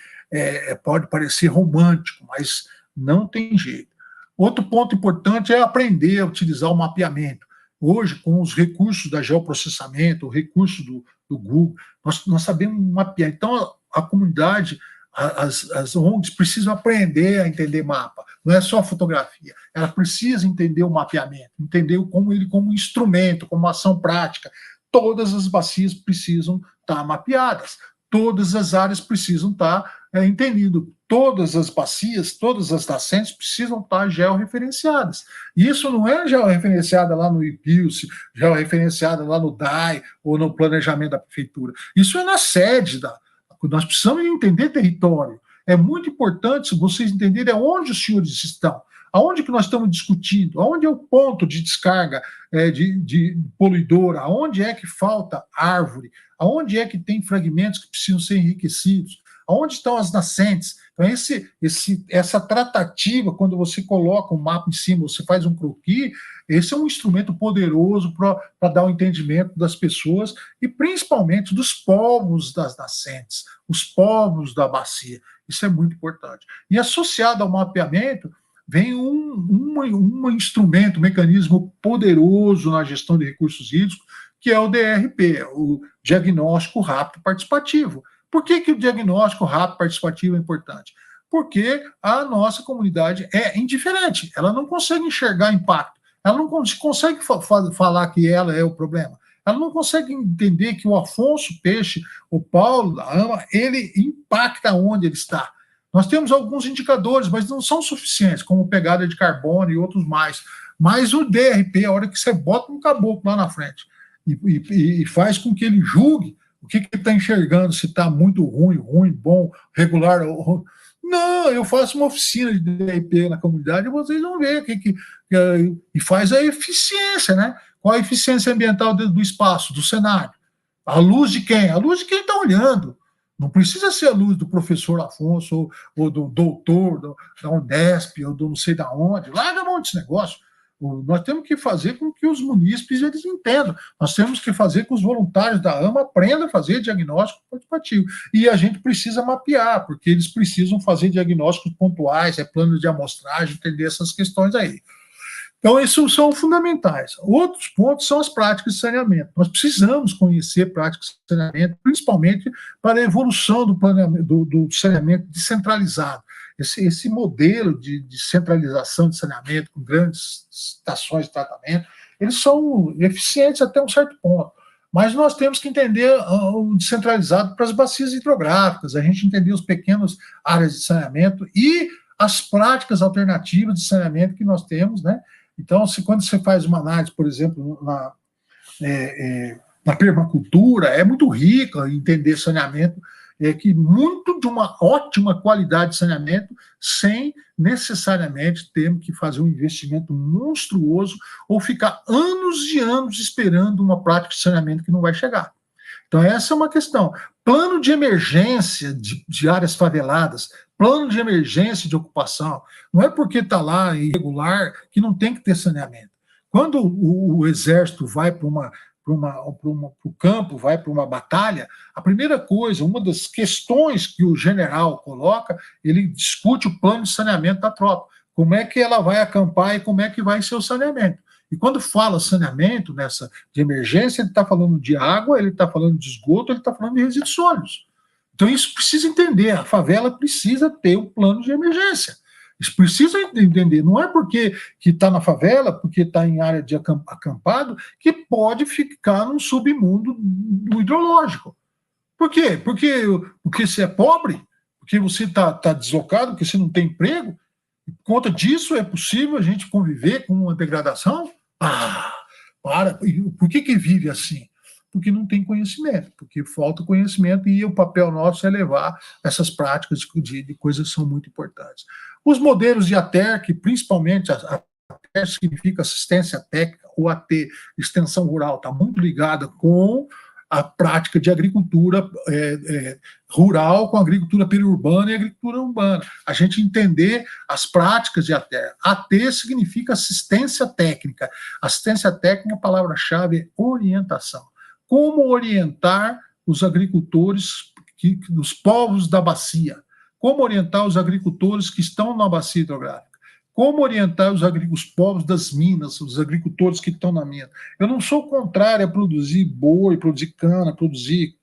pode parecer romântico, mas Não tem jeito. Outro ponto importante é aprender a utilizar o mapeamento. Hoje, com os recursos da geoprocessamento, o recurso do Google, nós sabemos mapear. Então, a comunidade, as ONGs precisam aprender a entender mapa. Não é só fotografia. Ela precisa entender o mapeamento, entender ele como instrumento, como ação prática. Todas as bacias precisam estar mapeadas. Todas as áreas precisam estar entendidas. Todas as bacias, todas as nascentes precisam estar georreferenciadas. Isso não é georreferenciada lá no IPILS, georreferenciada lá no DAI ou no planejamento da prefeitura. Isso é na sede nós precisamos entender território. É muito importante vocês entenderem onde os senhores estão, aonde que nós estamos discutindo, aonde é o ponto de descarga de poluidor, aonde é que falta árvore, aonde é que tem fragmentos que precisam ser enriquecidos, aonde estão as nascentes. Então, essa tratativa, quando você coloca um mapa em cima, você faz um croquis, esse é um instrumento poderoso para dar o entendimento das pessoas e principalmente dos povos das nascentes, os povos da bacia. Isso é muito importante. E associado ao mapeamento, vem um instrumento, um mecanismo poderoso na gestão de recursos hídricos, que é o DRP, o Diagnóstico Rápido Participativo. Por que o diagnóstico rápido participativo é importante? Porque a nossa comunidade é indiferente, ela não consegue enxergar impacto, ela não consegue falar que ela é o problema, ela não consegue entender que o Afonso Peixe, o Paulo da AMA, ele impacta onde ele está. Nós temos alguns indicadores, mas não são suficientes, como pegada de carbono e outros mais. Mas o DRP, a hora que você bota um caboclo lá na frente e faz com que ele julgue o que ele está enxergando, se está muito ruim, bom, regular. Não, eu faço uma oficina de DRP na comunidade e vocês vão ver e faz a eficiência, né? Qual a eficiência ambiental do espaço, do cenário? A luz de quem? A luz de quem está olhando. Não precisa ser a luz do professor Afonso ou do doutor da Unesp ou do não sei da onde. Larga a mão desse negócio. Nós temos que fazer com que os munícipes eles entendam. Nós temos que fazer com que os voluntários da AMA aprendam a fazer diagnóstico participativo. E a gente precisa mapear, porque eles precisam fazer diagnósticos pontuais, planos de amostragem, entender essas questões aí. Então, esses são fundamentais. Outros pontos são as práticas de saneamento. Nós precisamos conhecer práticas de saneamento, principalmente para a evolução do saneamento descentralizado. Esse modelo de centralização de saneamento com grandes estações de tratamento, eles são eficientes até um certo ponto. Mas nós temos que entender o descentralizado para as bacias hidrográficas, a gente entender as pequenas áreas de saneamento e as práticas alternativas de saneamento que nós temos, né? Então, quando você faz uma análise, por exemplo, na permacultura, é muito rica entender saneamento, que muito de uma ótima qualidade de saneamento, sem necessariamente termos que fazer um investimento monstruoso ou ficar anos e anos esperando uma prática de saneamento que não vai chegar. Então, essa é uma questão. Plano de emergência de áreas faveladas, plano de emergência de ocupação, não é porque está lá irregular que não tem que ter saneamento. Quando o exército vai para o campo, vai para uma batalha, a primeira coisa, uma das questões que o general coloca, ele discute o plano de saneamento da tropa. Como é que ela vai acampar e como é que vai ser o saneamento. E quando fala saneamento de emergência, ele está falando de água, ele está falando de esgoto, ele está falando de resíduos sólidos. Então isso precisa entender, a favela precisa ter um plano de emergência. Eles precisam entender, não é porque que está na favela, porque está em área de acampado, que pode ficar num submundo do hidrológico. Por quê? Porque você é pobre, porque você está deslocado, porque você não tem emprego. E por conta disso é possível a gente conviver com uma degradação? Por que vive assim? Porque não tem conhecimento, porque falta conhecimento e o papel nosso é levar essas práticas de coisas que são muito importantes. Os modelos de ATER, que principalmente a ATER significa assistência técnica, ou AT, extensão rural, está muito ligada com a prática de agricultura rural com a agricultura periurbana e agricultura urbana. A gente entender as práticas de ATER. AT significa assistência técnica. Assistência técnica, a palavra-chave é orientação. Como orientar os agricultores dos povos da bacia? como orientar os agricultores que estão na bacia hidrográfica, como orientar os povos das minas, os agricultores que estão na mina. Eu não sou contrário a produzir boi, produzir cana, produzir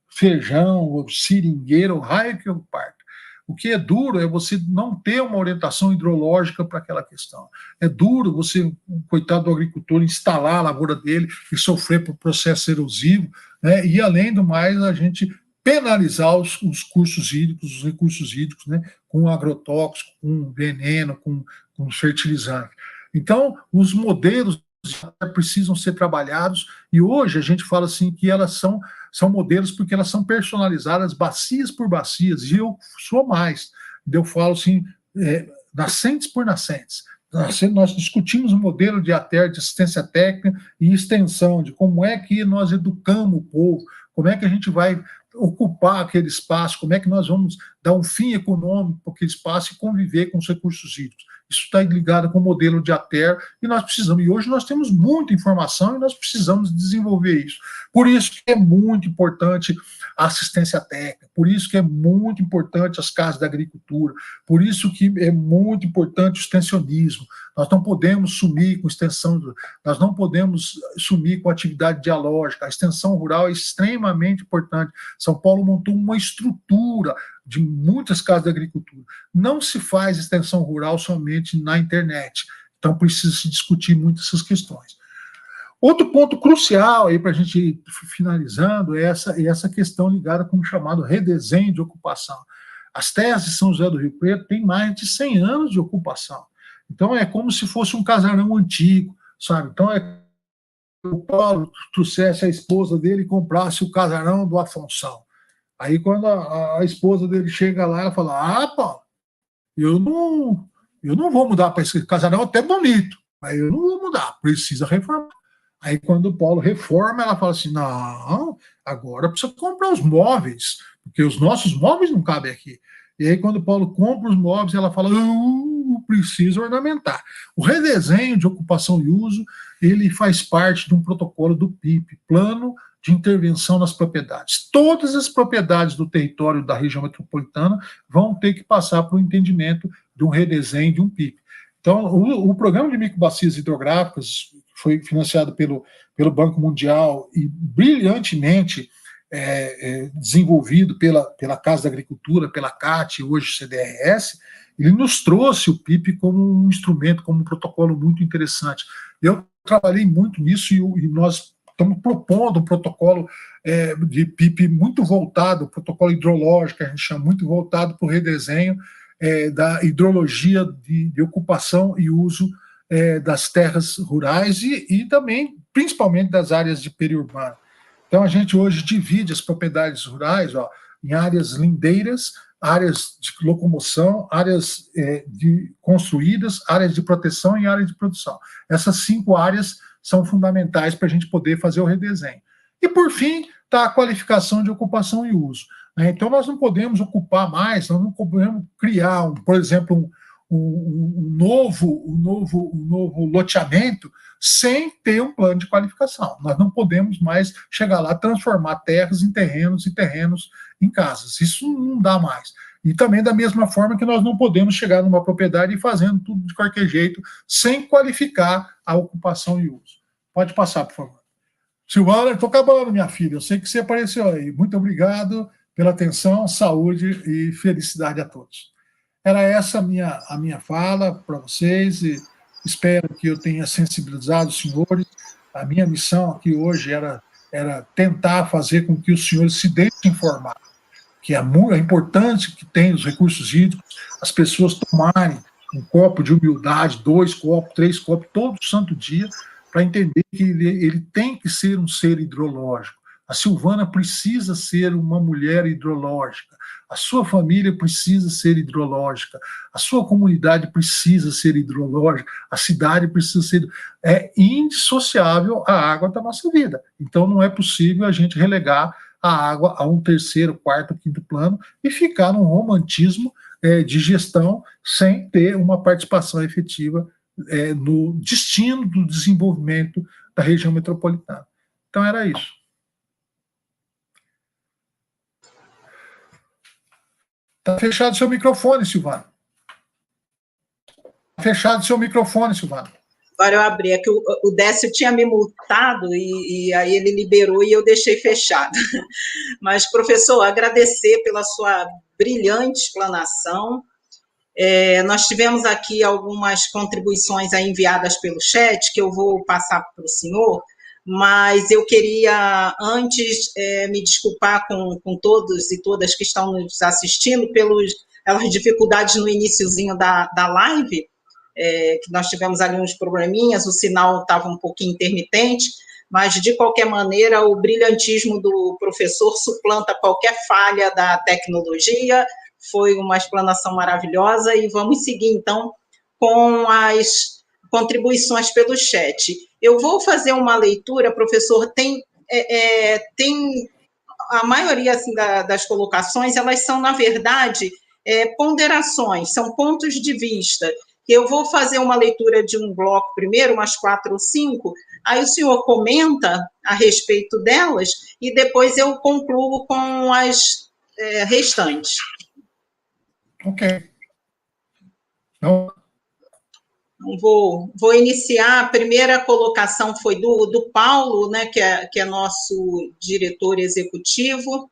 feijão, seringueira, o raio que eu parto. O que é duro é você não ter uma orientação hidrológica para aquela questão. É duro você, coitado do agricultor, instalar a lavoura dele e sofrer por processo erosivo, né? E, além do mais, a gente penalizar os cursos hídricos, os recursos hídricos, né? Com agrotóxico, com veneno, com fertilizante. Então, os modelos precisam ser trabalhados, e hoje a gente fala assim que elas são modelos porque elas são personalizadas bacias por bacias, e eu sou mais. Eu falo assim, nascentes por nascentes. Nós discutimos o modelo de ATER, de assistência técnica e extensão, de como é que nós educamos o povo, como é que a gente vai ocupar aquele espaço, como é que nós vamos dar um fim econômico para aquele espaço e conviver com os recursos hídricos. Isso está ligado com o modelo de ATER, e nós precisamos, e hoje nós temos muita informação e nós precisamos desenvolver isso. Por isso que é muito importante a assistência técnica, por isso que é muito importante as casas da agricultura, por isso que é muito importante o extensionismo. Nós não podemos sumir com extensão, nós não podemos sumir com atividade dialógica. A extensão rural é extremamente importante. São Paulo montou uma estrutura de muitas casas de agricultura. Não se faz extensão rural somente na internet. Então precisa se discutir muito essas questões. Outro ponto crucial aí para a gente ir finalizando é essa questão ligada com o chamado redesenho de ocupação. As terras de São José do Rio Preto têm mais de 100 anos de ocupação. Então é como se fosse um casarão antigo, sabe? Então o Paulo trouxesse a esposa dele e comprasse o casarão do Afonso. Aí, quando a esposa dele chega lá, ela fala: Paulo, eu não vou mudar para esse casarão, até bonito, mas eu não vou mudar, precisa reformar. Aí, quando o Paulo reforma, ela fala assim: não, agora precisa comprar os móveis, porque os nossos móveis não cabem aqui. E aí, quando o Paulo compra os móveis, ela fala: preciso ornamentar. O redesenho de ocupação e uso, ele faz parte de um protocolo do PIP, Plano de Intervenção nas Propriedades. Todas as propriedades do território da região metropolitana vão ter que passar por um entendimento de um redesenho de um PIP. Então, o programa de microbacias hidrográficas foi financiado pelo Banco Mundial e brilhantemente desenvolvido pela Casa da Agricultura, pela CAT, hoje CDRS. Ele nos trouxe o PIP como um instrumento, como um protocolo muito interessante. Eu trabalhei muito nisso e nós estamos propondo um protocolo de PIP muito voltado, protocolo hidrológico, que a gente chama, muito voltado para o redesenho da hidrologia de ocupação e uso das terras rurais e também, principalmente, das áreas de periurbano. Então, a gente hoje divide as propriedades rurais em áreas lindeiras, áreas de locomoção, áreas construídas, áreas de proteção e áreas de produção. Essas 5 áreas são fundamentais para a gente poder fazer o redesenho. E, por fim, está a qualificação de ocupação e uso. Né? Então, nós não podemos ocupar mais, nós não podemos criar, por exemplo, um novo loteamento sem ter um plano de qualificação. Nós não podemos mais chegar lá, transformar terras em terrenos e terrenos em casas. Isso não dá mais. E também da mesma forma que nós não podemos chegar numa propriedade e fazendo tudo de qualquer jeito, sem qualificar a ocupação e uso. Pode passar, por favor. Silvana, estou acabando, minha filha. Eu sei que você apareceu aí. Muito obrigado pela atenção, saúde e felicidade a todos. Era essa a minha fala para vocês e espero que eu tenha sensibilizado os senhores. A minha missão aqui hoje era tentar fazer com que os senhores se deixem informar, que é importante que tem os recursos hídricos, as pessoas tomarem um copo de humildade, 2 copos, 3 copos, todo santo dia, para entender que ele tem que ser um ser hidrológico. A Silvana precisa ser uma mulher hidrológica. A sua família precisa ser hidrológica. A sua comunidade precisa ser hidrológica. A cidade precisa ser... É indissociável a água da nossa vida. Então, não é possível a gente relegar a água a um 3º, 4º, 5º plano e ficar num romantismo de gestão sem ter uma participação efetiva no destino do desenvolvimento da região metropolitana. Então, era isso. Está fechado seu microfone, Silvana. Fechado seu microfone, Silvana. Agora eu abri, é que o Décio tinha me multado e aí ele liberou e eu deixei fechado. Mas, professor, agradecer pela sua brilhante explanação. Nós tivemos aqui algumas contribuições aí enviadas pelo chat, que eu vou passar para o senhor, mas eu queria, antes, me desculpar com todos e todas que estão nos assistindo pelas dificuldades no iniciozinho da live, que nós tivemos ali uns probleminhas, o sinal estava um pouquinho intermitente, mas, de qualquer maneira, o brilhantismo do professor suplanta qualquer falha da tecnologia. Foi uma explanação maravilhosa, e vamos seguir, então, com as contribuições pelo chat. Eu vou fazer uma leitura, professor, tem a maioria assim, das colocações, elas são, na verdade, ponderações, são pontos de vista. Eu vou fazer uma leitura de um bloco primeiro, umas 4 ou 5, aí o senhor comenta a respeito delas, e depois eu concluo com as restantes. Ok. Então, vou iniciar. A primeira colocação foi do Paulo, né, que é nosso diretor executivo.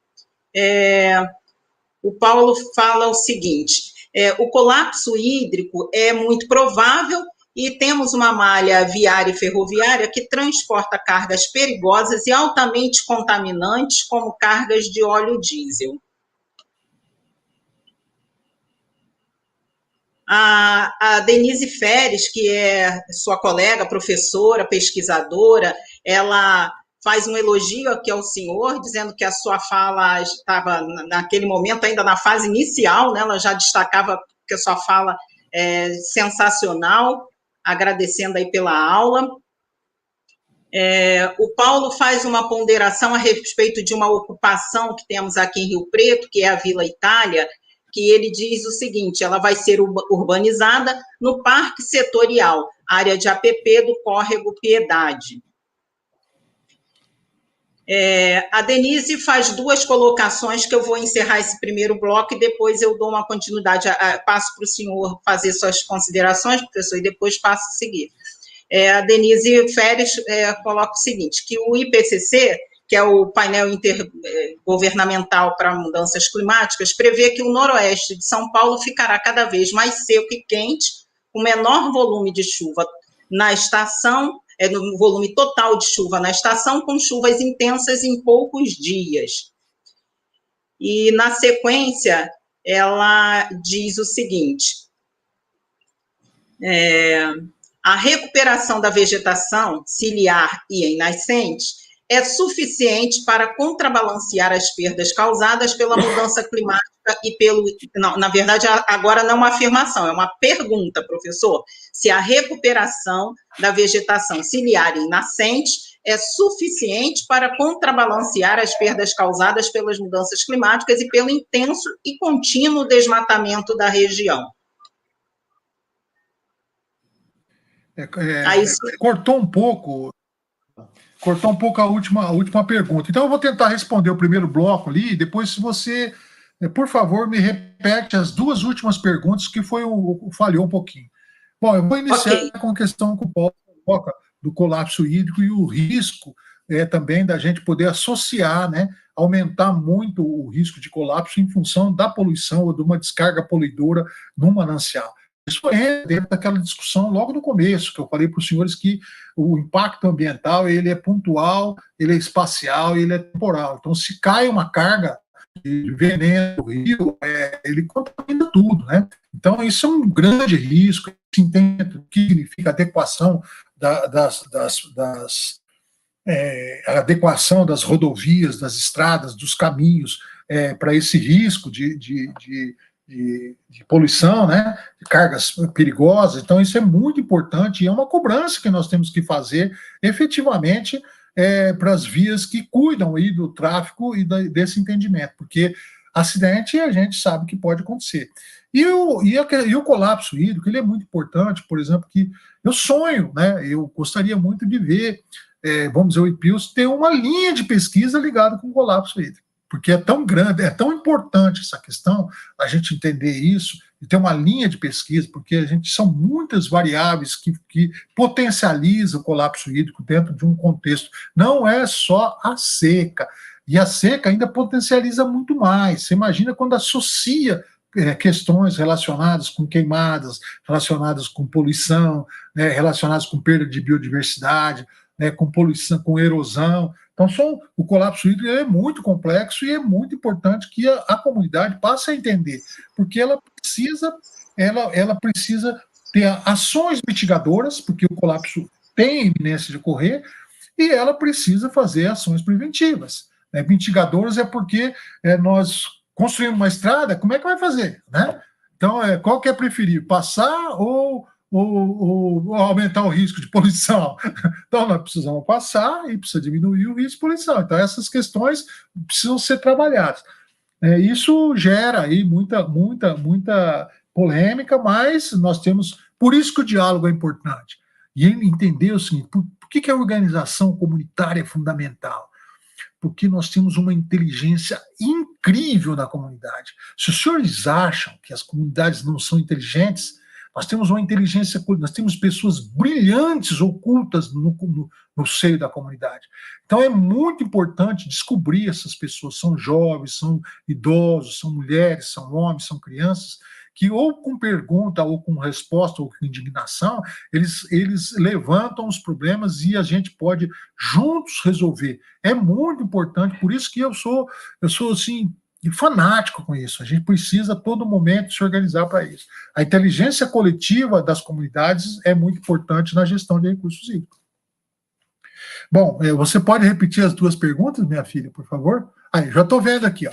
O Paulo fala o seguinte: o colapso hídrico é muito provável e temos uma malha viária e ferroviária que transporta cargas perigosas e altamente contaminantes, como cargas de óleo diesel. A Denise Feres, que é sua colega, professora, pesquisadora, ela faz um elogio aqui ao senhor, dizendo que a sua fala estava, naquele momento, ainda na fase inicial, né? Ela já destacava que a sua fala é sensacional, agradecendo aí pela aula. O Paulo faz uma ponderação a respeito de uma ocupação que temos aqui em Rio Preto, que é a Vila Itália, que ele diz o seguinte: ela vai ser urbanizada no Parque Setorial, área de APP do Córrego Piedade. A Denise faz 2 colocações que eu vou encerrar esse primeiro bloco e depois eu dou uma continuidade, passo para o senhor fazer suas considerações, professor, e depois passo a seguir. A Denise Feres coloca o seguinte, que o IPCC, que é o painel intergovernamental para mudanças climáticas, prevê que o noroeste de São Paulo ficará cada vez mais seco e quente, com menor volume de chuva na estação, no volume total de chuva na estação, com chuvas intensas em poucos dias. E, na sequência, ela diz o seguinte: a recuperação da vegetação ciliar e em nascente é suficiente para contrabalancear as perdas causadas pela mudança climática e pelo... Não, na verdade, agora não é uma afirmação, é uma pergunta, professor. Se a recuperação da vegetação ciliar e nascente é suficiente para contrabalancear as perdas causadas pelas mudanças climáticas e pelo intenso e contínuo desmatamento da região. Cortou um pouco a última pergunta. Então, eu vou tentar responder o primeiro bloco ali, e depois, se você, por favor, me repete as 2 últimas perguntas, que falhou um pouquinho. Bom, eu vou iniciar com a questão que o Paulo coloca do colapso hídrico e o risco também da gente poder associar, né, aumentar muito o risco de colapso em função da poluição ou de uma descarga poluidora num manancial. Isso é dentro daquela discussão logo no começo, que eu falei para os senhores que o impacto ambiental ele é pontual, ele é espacial e ele é temporal. Então, se cai uma carga de veneno no rio, ele contamina tudo, né? Então, isso é um grande risco. Se entende o que significa adequação adequação das rodovias, das estradas, dos caminhos para esse risco de poluição, né, de cargas perigosas. Então, isso é muito importante e é uma cobrança que nós temos que fazer efetivamente para as vias que cuidam aí do tráfego e desse entendimento, porque acidente a gente sabe que pode acontecer. E o colapso hídrico, ele é muito importante, por exemplo, que eu sonho, né, eu gostaria muito de ver, vamos dizer, o IPIUS ter uma linha de pesquisa ligada com o colapso hídrico. porque é tão grande, é tão importante essa questão, a gente entender isso, e ter uma linha de pesquisa, porque são muitas variáveis que potencializam o colapso hídrico dentro de um contexto. Não é só a seca, e a seca ainda potencializa muito mais. Você imagina quando associa questões relacionadas com queimadas, relacionadas com poluição, né, relacionadas com perda de biodiversidade, né, com poluição, com erosão. Então, o colapso hídrico é muito complexo e é muito importante que a comunidade passe a entender, porque ela precisa ter ações mitigadoras, porque o colapso tem iminência de ocorrer, e ela precisa fazer ações preventivas. Né? Mitigadoras é porque nós construímos uma estrada, como é que vai fazer? Né? Então, qual que é preferível? Passar ou aumentar o risco de poluição? Então, nós precisamos passar e precisa diminuir o risco de poluição. Então, essas questões precisam ser trabalhadas. Isso gera aí muita polêmica, mas nós temos... Por isso que o diálogo é importante. E entender o seguinte, por que a organização comunitária é fundamental? Porque nós temos uma inteligência incrível na comunidade. Se os senhores acham que as comunidades não são inteligentes, nós temos uma inteligência, nós temos pessoas brilhantes ocultas no seio da comunidade. Então é muito importante descobrir essas pessoas, são jovens, são idosos, são mulheres, são homens, são crianças, que ou com pergunta, ou com resposta, ou com indignação, eles levantam os problemas e a gente pode juntos resolver. É muito importante, por isso que eu sou assim, fanático com isso. A gente precisa, a todo momento, se organizar para isso. A inteligência coletiva das comunidades é muito importante na gestão de recursos hídricos. Bom, você pode repetir as duas perguntas, minha filha, por favor? Já estou vendo aqui, ó.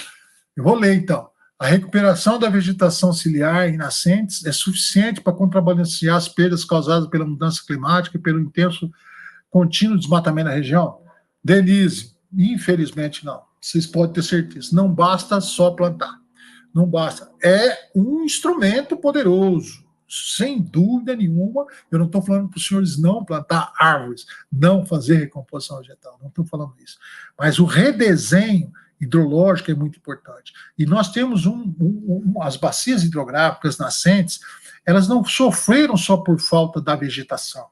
Eu vou ler, então. A recuperação da vegetação ciliar em nascentes é suficiente para contrabalancear as perdas causadas pela mudança climática e pelo intenso contínuo desmatamento na região? Denise, infelizmente não. Vocês podem ter certeza. Não basta só plantar. Não basta. É um instrumento poderoso, sem dúvida nenhuma. Eu não estou falando para os senhores não plantar árvores, não fazer recomposição vegetal. Não estou falando isso. Mas o redesenho hidrológico é muito importante. E nós temos as bacias hidrográficas nascentes, elas não sofreram só por falta da vegetação,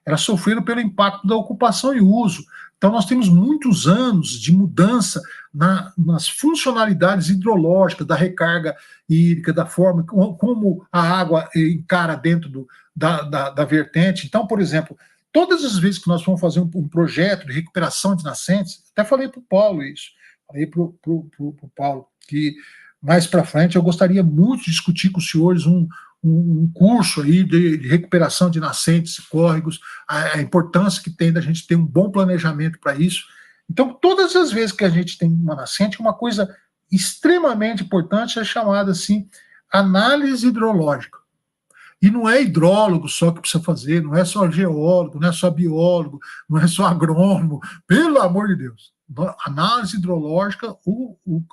elas sofreram pelo impacto da ocupação e uso. Então nós temos muitos anos de mudança nas funcionalidades hidrológicas, da recarga hídrica, da forma como a água encara dentro da vertente. Então, por exemplo, todas as vezes que nós vamos fazer um projeto de recuperação de nascentes, até falei para o Paulo isso, falei para o Paulo, que mais para frente eu gostaria muito de discutir com os senhores um curso aí de recuperação de nascentes e córregos, a importância que tem da gente ter um bom planejamento para isso. Então, todas as vezes que a gente tem uma nascente, uma coisa extremamente importante é chamada assim, análise hidrológica. E não é hidrólogo só que precisa fazer, não é só geólogo, não é só biólogo, não é só agrônomo, pelo amor de Deus. Análise hidrológica,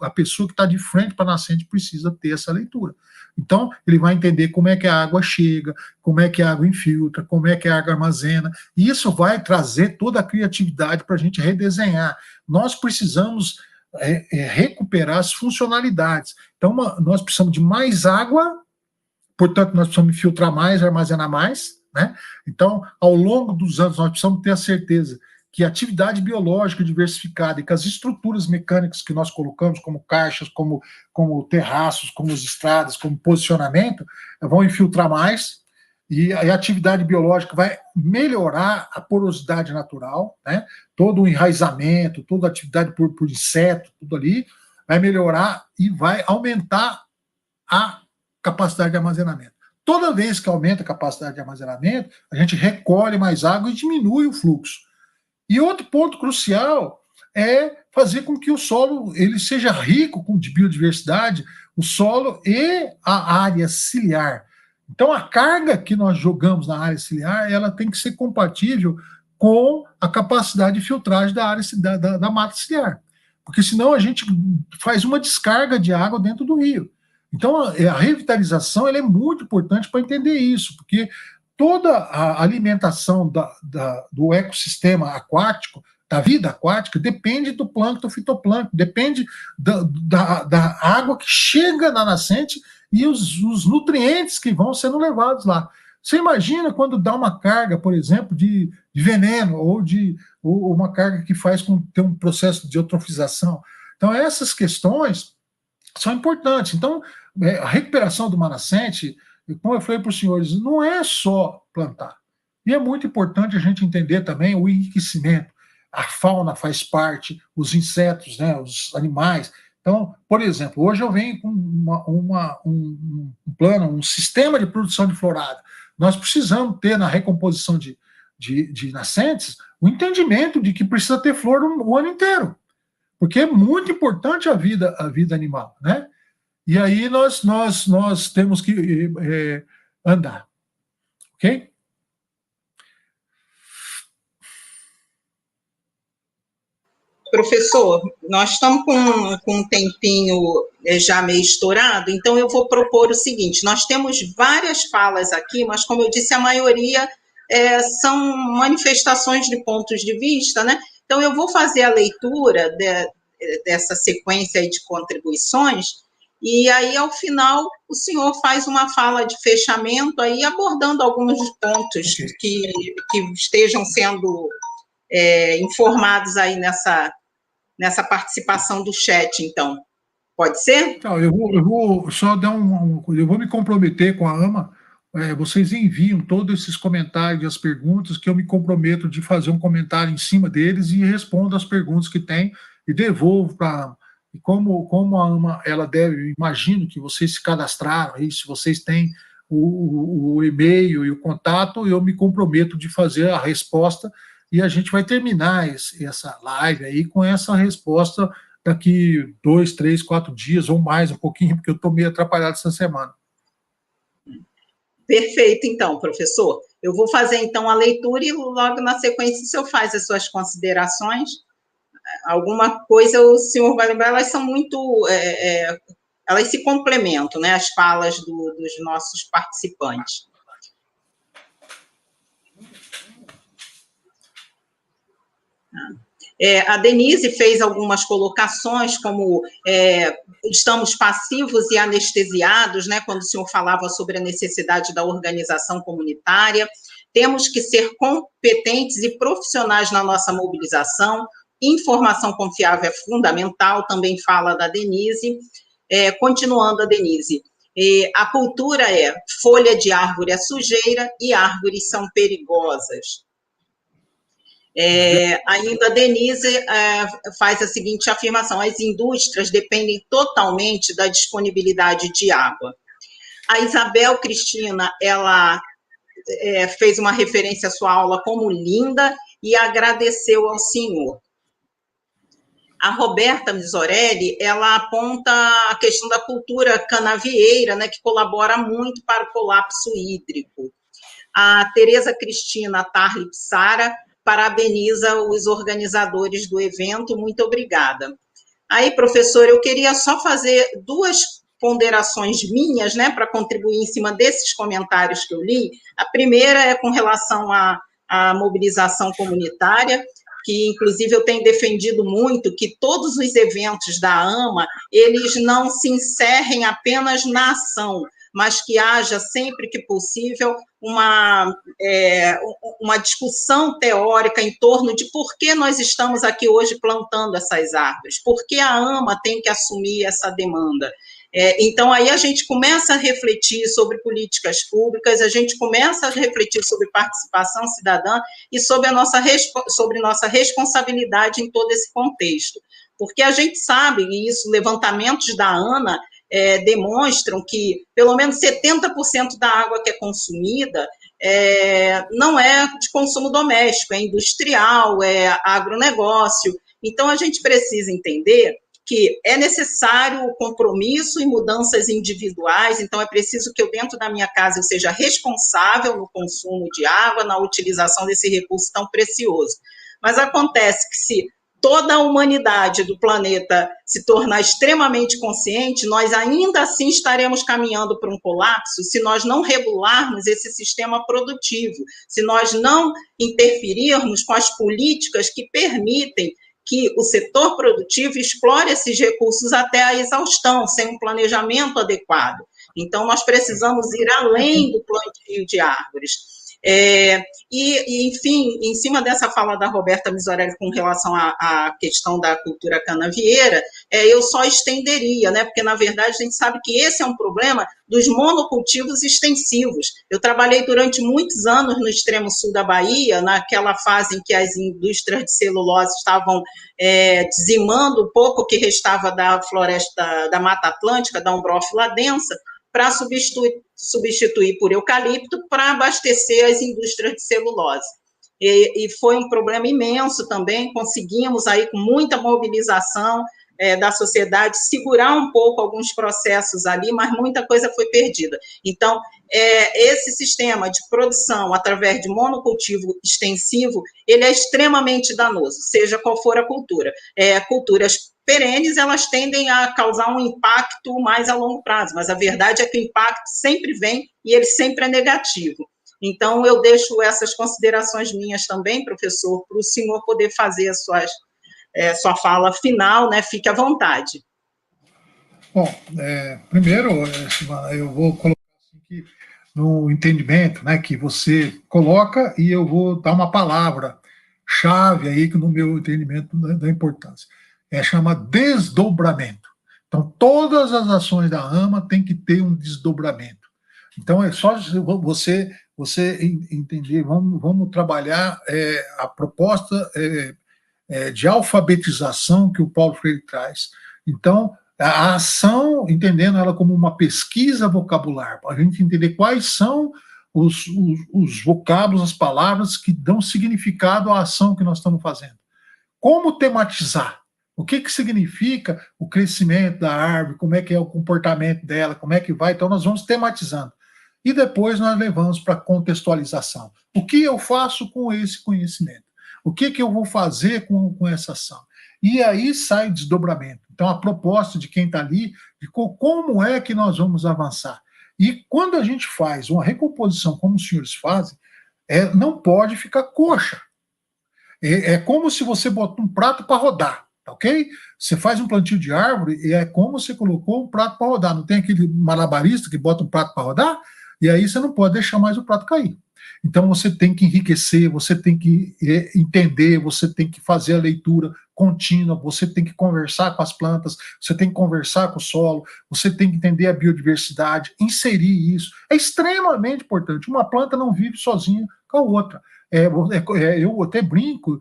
a pessoa que está de frente para a nascente precisa ter essa leitura. Então, ele vai entender como é que a água chega, como é que a água infiltra, como é que a água armazena, e isso vai trazer toda a criatividade para a gente redesenhar. Nós precisamos recuperar as funcionalidades. Então, nós precisamos de mais água, portanto, nós precisamos filtrar mais, armazenar mais, né? Então, ao longo dos anos, nós precisamos ter a certeza que a atividade biológica diversificada e que as estruturas mecânicas que nós colocamos, como caixas, como terraços, como as estradas, como posicionamento, vão infiltrar mais, e a atividade biológica vai melhorar a porosidade natural, né? Todo o enraizamento, toda a atividade por inseto, tudo ali, vai melhorar e vai aumentar a capacidade de armazenamento. Toda vez que aumenta a capacidade de armazenamento, a gente recolhe mais água e diminui o fluxo. E outro ponto crucial é fazer com que o solo ele seja rico de biodiversidade, o solo e a área ciliar. Então, a carga que nós jogamos na área ciliar, ela tem que ser compatível com a capacidade de filtragem da área da mata ciliar. Porque senão a gente faz uma descarga de água dentro do rio. Então, a revitalização ela é muito importante para entender isso, porque toda a alimentação do ecossistema aquático da vida aquática depende do plâncton, fitoplâncton, depende da água que chega na nascente e os nutrientes que vão sendo levados lá. Você imagina quando dá uma carga, por exemplo, de veneno ou uma carga que faz com ter um processo de eutrofização. Então, essas questões são importantes. Então, a recuperação de uma nascente, como eu falei para os senhores, não é só plantar. E é muito importante a gente entender também o enriquecimento. A fauna faz parte, os insetos, né, os animais. Então, por exemplo, hoje eu venho com um plano, um sistema de produção de florada. Nós precisamos ter na recomposição de nascentes o entendimento de que precisa ter flor o ano inteiro, porque é muito importante a vida animal, né? E aí nós temos que andar, ok? Professor, nós estamos com um tempinho já meio estourado, então eu vou propor o seguinte: nós temos várias falas aqui, mas como eu disse, a maioria são manifestações de pontos de vista, né? Então eu vou fazer a leitura dessa sequência aí de contribuições, e aí ao final o senhor faz uma fala de fechamento aí, abordando alguns pontos que estejam sendo informados aí nessa participação do chat, então. Pode ser? Então, eu vou só dar eu vou me comprometer com a AMA. Vocês enviam todos esses comentários e as perguntas, que eu me comprometo de fazer um comentário em cima deles e respondo as perguntas que tem e devolvo para... E como a AMA, ela deve, imagino que vocês se cadastraram aí, se vocês têm o e-mail e o contato, eu me comprometo de fazer a resposta e a gente vai terminar essa live aí com essa resposta daqui 2, 3, 4 dias ou mais um pouquinho, porque eu estou meio atrapalhado essa semana. Perfeito, então, professor. Eu vou fazer, então, a leitura e logo na sequência o senhor faz as suas considerações. Alguma coisa o senhor vai lembrar, elas são muito... elas se complementam, né, as falas dos nossos participantes. A Denise fez algumas colocações, como estamos passivos e anestesiados, né, quando o senhor falava sobre a necessidade da organização comunitária, temos que ser competentes e profissionais na nossa mobilização, informação confiável é fundamental, também fala da Denise. Continuando a Denise, a cultura folha de árvore é sujeira e árvores são perigosas. Ainda a Denise faz a seguinte afirmação: as indústrias dependem totalmente da disponibilidade de água. A Isabel Cristina, ela fez uma referência à sua aula como linda e agradeceu ao senhor. A Roberta Misorelli, ela aponta a questão da cultura canavieira, né, que colabora muito para o colapso hídrico. A Tereza Cristina Tarli Psara parabeniza os organizadores do evento, muito obrigada. Aí, professor, eu queria só fazer duas ponderações minhas, né, para contribuir em cima desses comentários que eu li. A primeira é com relação à mobilização comunitária, que, inclusive, eu tenho defendido muito que todos os eventos da AMA, eles não se encerrem apenas na ação, mas que haja, sempre que possível, uma discussão teórica em torno de por que nós estamos aqui hoje plantando essas árvores, por que a AMA tem que assumir essa demanda. Então, aí a gente começa a refletir sobre políticas públicas, a gente começa a refletir sobre participação cidadã e sobre nossa responsabilidade em todo esse contexto. Porque a gente sabe, e isso, levantamentos da ANA demonstram que pelo menos 70% da água que é consumida não é de consumo doméstico, é industrial, é agronegócio. Então, a gente precisa entender que é necessário o compromisso e mudanças individuais, então é preciso que eu, dentro da minha casa, eu seja responsável no consumo de água, na utilização desse recurso tão precioso. Mas acontece que se toda a humanidade do planeta se tornar extremamente consciente, nós ainda assim estaremos caminhando para um colapso se nós não regularmos esse sistema produtivo, se nós não interferirmos com as políticas que permitem que o setor produtivo explore esses recursos até a exaustão, sem um planejamento adequado. Então, nós precisamos ir além do plantio de árvores. Enfim, em cima dessa fala da Roberta Misorelli com relação à questão da cultura canavieira, eu só estenderia, né, porque, na verdade, a gente sabe que esse é um problema dos monocultivos extensivos. Eu trabalhei durante muitos anos no extremo sul da Bahia, naquela fase em que as indústrias de celulose estavam dizimando o pouco que restava da floresta da Mata Atlântica, da umbrófila densa, para substituir por eucalipto para abastecer as indústrias de celulose. E foi um problema imenso também, conseguimos aí com muita mobilização da sociedade segurar um pouco alguns processos ali, mas muita coisa foi perdida. Então, esse sistema de produção através de monocultivo extensivo, ele é extremamente danoso, seja qual for a cultura. Culturas perenes, elas tendem a causar um impacto mais a longo prazo, mas a verdade é que o impacto sempre vem e ele sempre é negativo. Então, eu deixo essas considerações minhas também, professor, para o senhor poder fazer sua fala final, né? Fique à vontade. Bom, primeiro, eu vou colocar assim que no entendimento, né, que você coloca, e eu vou dar uma palavra-chave aí que no meu entendimento da importância. Chama desdobramento. Então, todas as ações da AMA têm que ter um desdobramento. Então, é só você entender, vamos trabalhar a proposta de alfabetização que o Paulo Freire traz. Então, a ação, entendendo ela como uma pesquisa vocabular, para a gente entender quais são os vocábulos, as palavras que dão significado à ação que nós estamos fazendo. Como tematizar? O que significa o crescimento da árvore, como é que é o comportamento dela, como é que vai, então nós vamos tematizando. E depois nós levamos para contextualização. O que eu faço com esse conhecimento? O que eu vou fazer com essa ação? E aí sai o desdobramento. Então a proposta de quem está ali, de como é que nós vamos avançar. E quando a gente faz uma recomposição como os senhores fazem, não pode ficar coxa. É como se você bota um prato para rodar. Ok? Você faz um plantio de árvore e é como você colocou um prato para rodar. Não tem aquele malabarista que bota um prato para rodar? E aí você não pode deixar mais o prato cair. Então você tem que enriquecer, você tem que entender, você tem que fazer a leitura contínua, você tem que conversar com as plantas, você tem que conversar com o solo, você tem que entender a biodiversidade, inserir isso. É extremamente importante. Uma planta não vive sozinha com a outra. Eu até brinco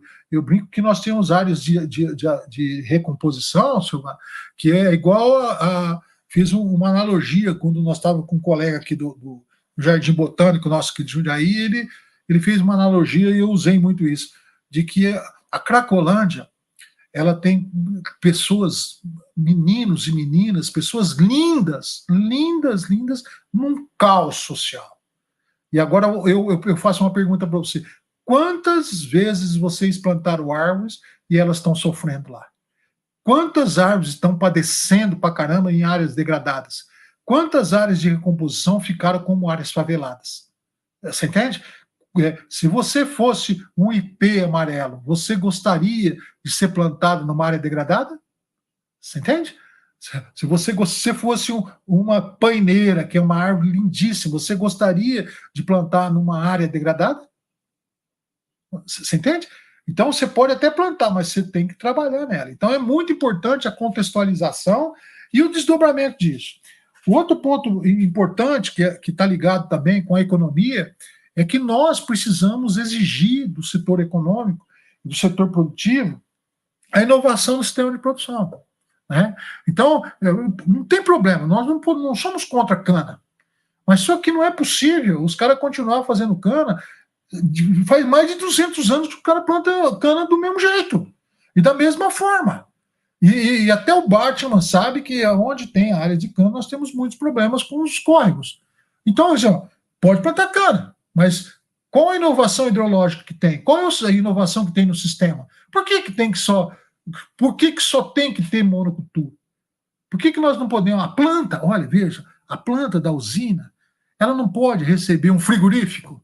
que nós temos áreas de recomposição, Silvana, que é igual fiz uma analogia quando nós estávamos com um colega aqui do Jardim Botânico, nosso aqui de Jundiaí, ele fez uma analogia e eu usei muito isso, de que a Cracolândia, ela tem pessoas, meninos e meninas, pessoas lindas, num caos social. E agora eu faço uma pergunta para você. Quantas vezes vocês plantaram árvores e elas estão sofrendo lá? Quantas árvores estão padecendo pra caramba em áreas degradadas? Quantas áreas de recomposição ficaram como áreas faveladas? Você entende? Se você fosse um ipê amarelo, você gostaria de ser plantado numa área degradada? Você entende? Se você fosse uma paineira, que é uma árvore lindíssima, você gostaria de plantar numa área degradada? Você entende? Então você pode até plantar, mas você tem que trabalhar nela. Então é muito importante a contextualização e o desdobramento disso. O outro ponto importante, que está ligado também com a economia, é que nós precisamos exigir do setor econômico, do setor produtivo, a inovação no sistema de produção. Né? Então, não tem problema, nós não somos contra a cana, mas só que não é possível os caras continuar fazendo cana. Faz mais de 200 anos que o cara planta cana do mesmo jeito e da mesma forma. E até o Bartman sabe que onde tem a área de cana nós temos muitos problemas com os córregos. Então, assim, pode plantar cana, mas qual a inovação hidrológica que tem? Qual é a inovação que tem no sistema? Por que tem que só Por que só tem que ter monocultura? Por que nós não podemos... A planta, olha, veja, a planta da usina, ela não pode receber um frigorífico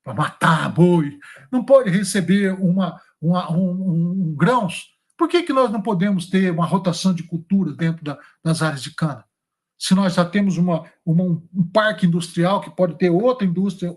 para matar boi, não pode receber um grãos. Por que nós não podemos ter uma rotação de cultura dentro das áreas de cana? Se nós já temos um parque industrial que pode ter outra indústria.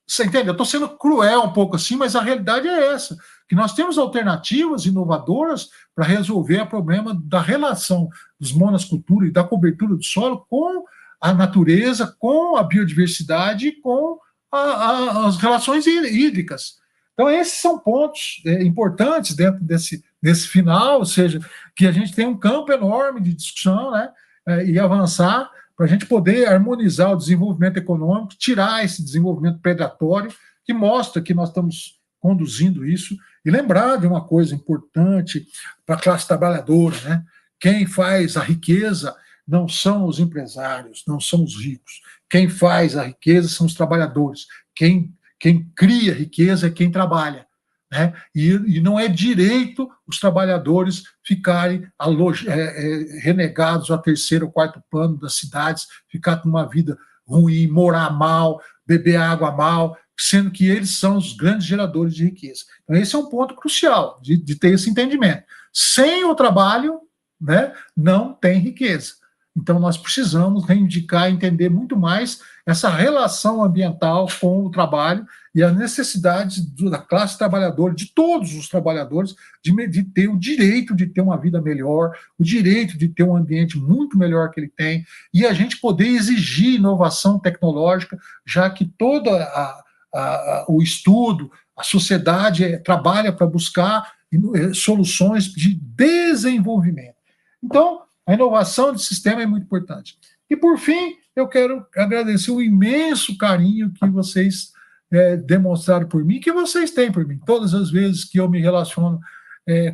Você entende? Eu estou sendo cruel um pouco assim, mas a realidade é essa, que nós temos alternativas inovadoras para resolver o problema da relação dos monoculturas e da cobertura do solo com a natureza, com a biodiversidade, com as relações hídricas. Então, esses são pontos importantes dentro desse final, ou seja, que a gente tem um campo enorme de discussão, né, e avançar para a gente poder harmonizar o desenvolvimento econômico, tirar esse desenvolvimento predatório, que mostra que nós estamos conduzindo isso, e lembrar de uma coisa importante para a classe trabalhadora, né? Quem faz a riqueza não são os empresários, não são os ricos. Quem faz a riqueza são os trabalhadores. Quem cria riqueza é quem trabalha. Né? E não é direito os trabalhadores ficarem renegados ao terceiro ou quarto plano das cidades, ficar com uma vida ruim, morar mal, beber água mal, sendo que eles são os grandes geradores de riqueza. Então, esse é um ponto crucial de ter esse entendimento. Sem o trabalho, né, não tem riqueza. Então, nós precisamos reivindicar, entender muito mais essa relação ambiental com o trabalho e as necessidades da classe trabalhadora, de todos os trabalhadores, de ter o direito de ter uma vida melhor, o direito de ter um ambiente muito melhor que ele tem, e a gente poder exigir inovação tecnológica, já que todo o estudo, a sociedade trabalha para buscar soluções de desenvolvimento. Então, a inovação de sistema é muito importante. E, por fim, eu quero agradecer o imenso carinho que vocês demonstraram por mim, que vocês têm por mim. Todas as vezes que eu me relaciono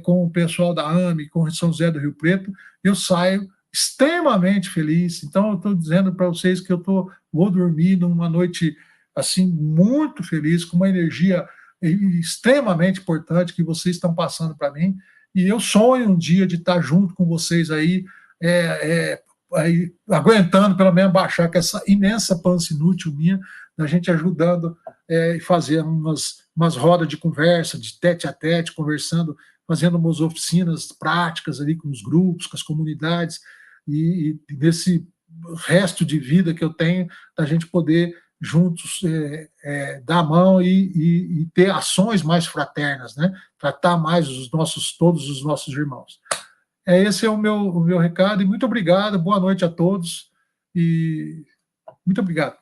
com o pessoal da AME, com São José do Rio Preto, eu saio extremamente feliz. Então, eu estou dizendo para vocês que vou dormir numa noite assim muito feliz, com uma energia extremamente importante que vocês estão passando para mim. E eu sonho um dia de estar junto com vocês aí, aguentando pelo menos baixar com essa imensa pança inútil minha, da gente ajudando e fazendo umas rodas de conversa, de tete a tete, conversando, fazendo umas oficinas práticas ali com os grupos, com as comunidades, e nesse resto de vida que eu tenho, da gente poder juntos dar a mão e ter ações mais fraternas, né? Tratar mais todos os nossos irmãos. Esse é o meu recado, e muito obrigado, boa noite a todos, e muito obrigado.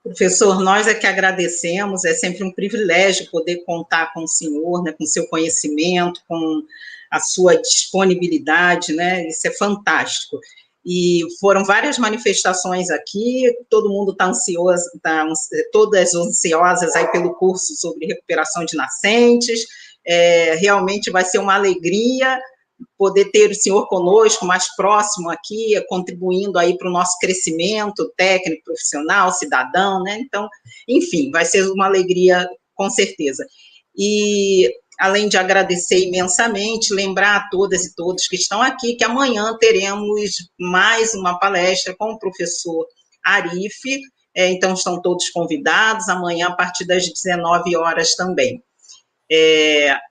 Professor, nós é que agradecemos, é sempre um privilégio poder contar com o senhor, né, com o seu conhecimento, com a sua disponibilidade, né, isso é fantástico. E foram várias manifestações aqui, todo mundo está ansioso, todas ansiosas aí pelo curso sobre recuperação de nascentes, realmente vai ser uma alegria poder ter o senhor conosco, mais próximo aqui, contribuindo aí para o nosso crescimento técnico, profissional, cidadão, né? Então, enfim, vai ser uma alegria, com certeza. E, além de agradecer imensamente, lembrar a todas e todos que estão aqui, que amanhã teremos mais uma palestra com o professor Arif, então estão todos convidados, amanhã a partir das 19 horas também.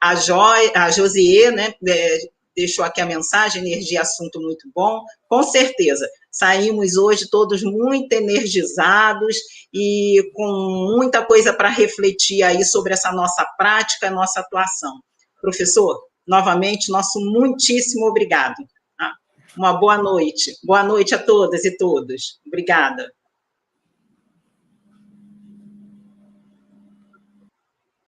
A Josiê, né, deixou aqui a mensagem, energia, assunto muito bom, com certeza, saímos hoje todos muito energizados e com muita coisa para refletir aí sobre essa nossa prática, nossa atuação. Professor, novamente, nosso muitíssimo obrigado. Uma boa noite a todas e todos. Obrigada.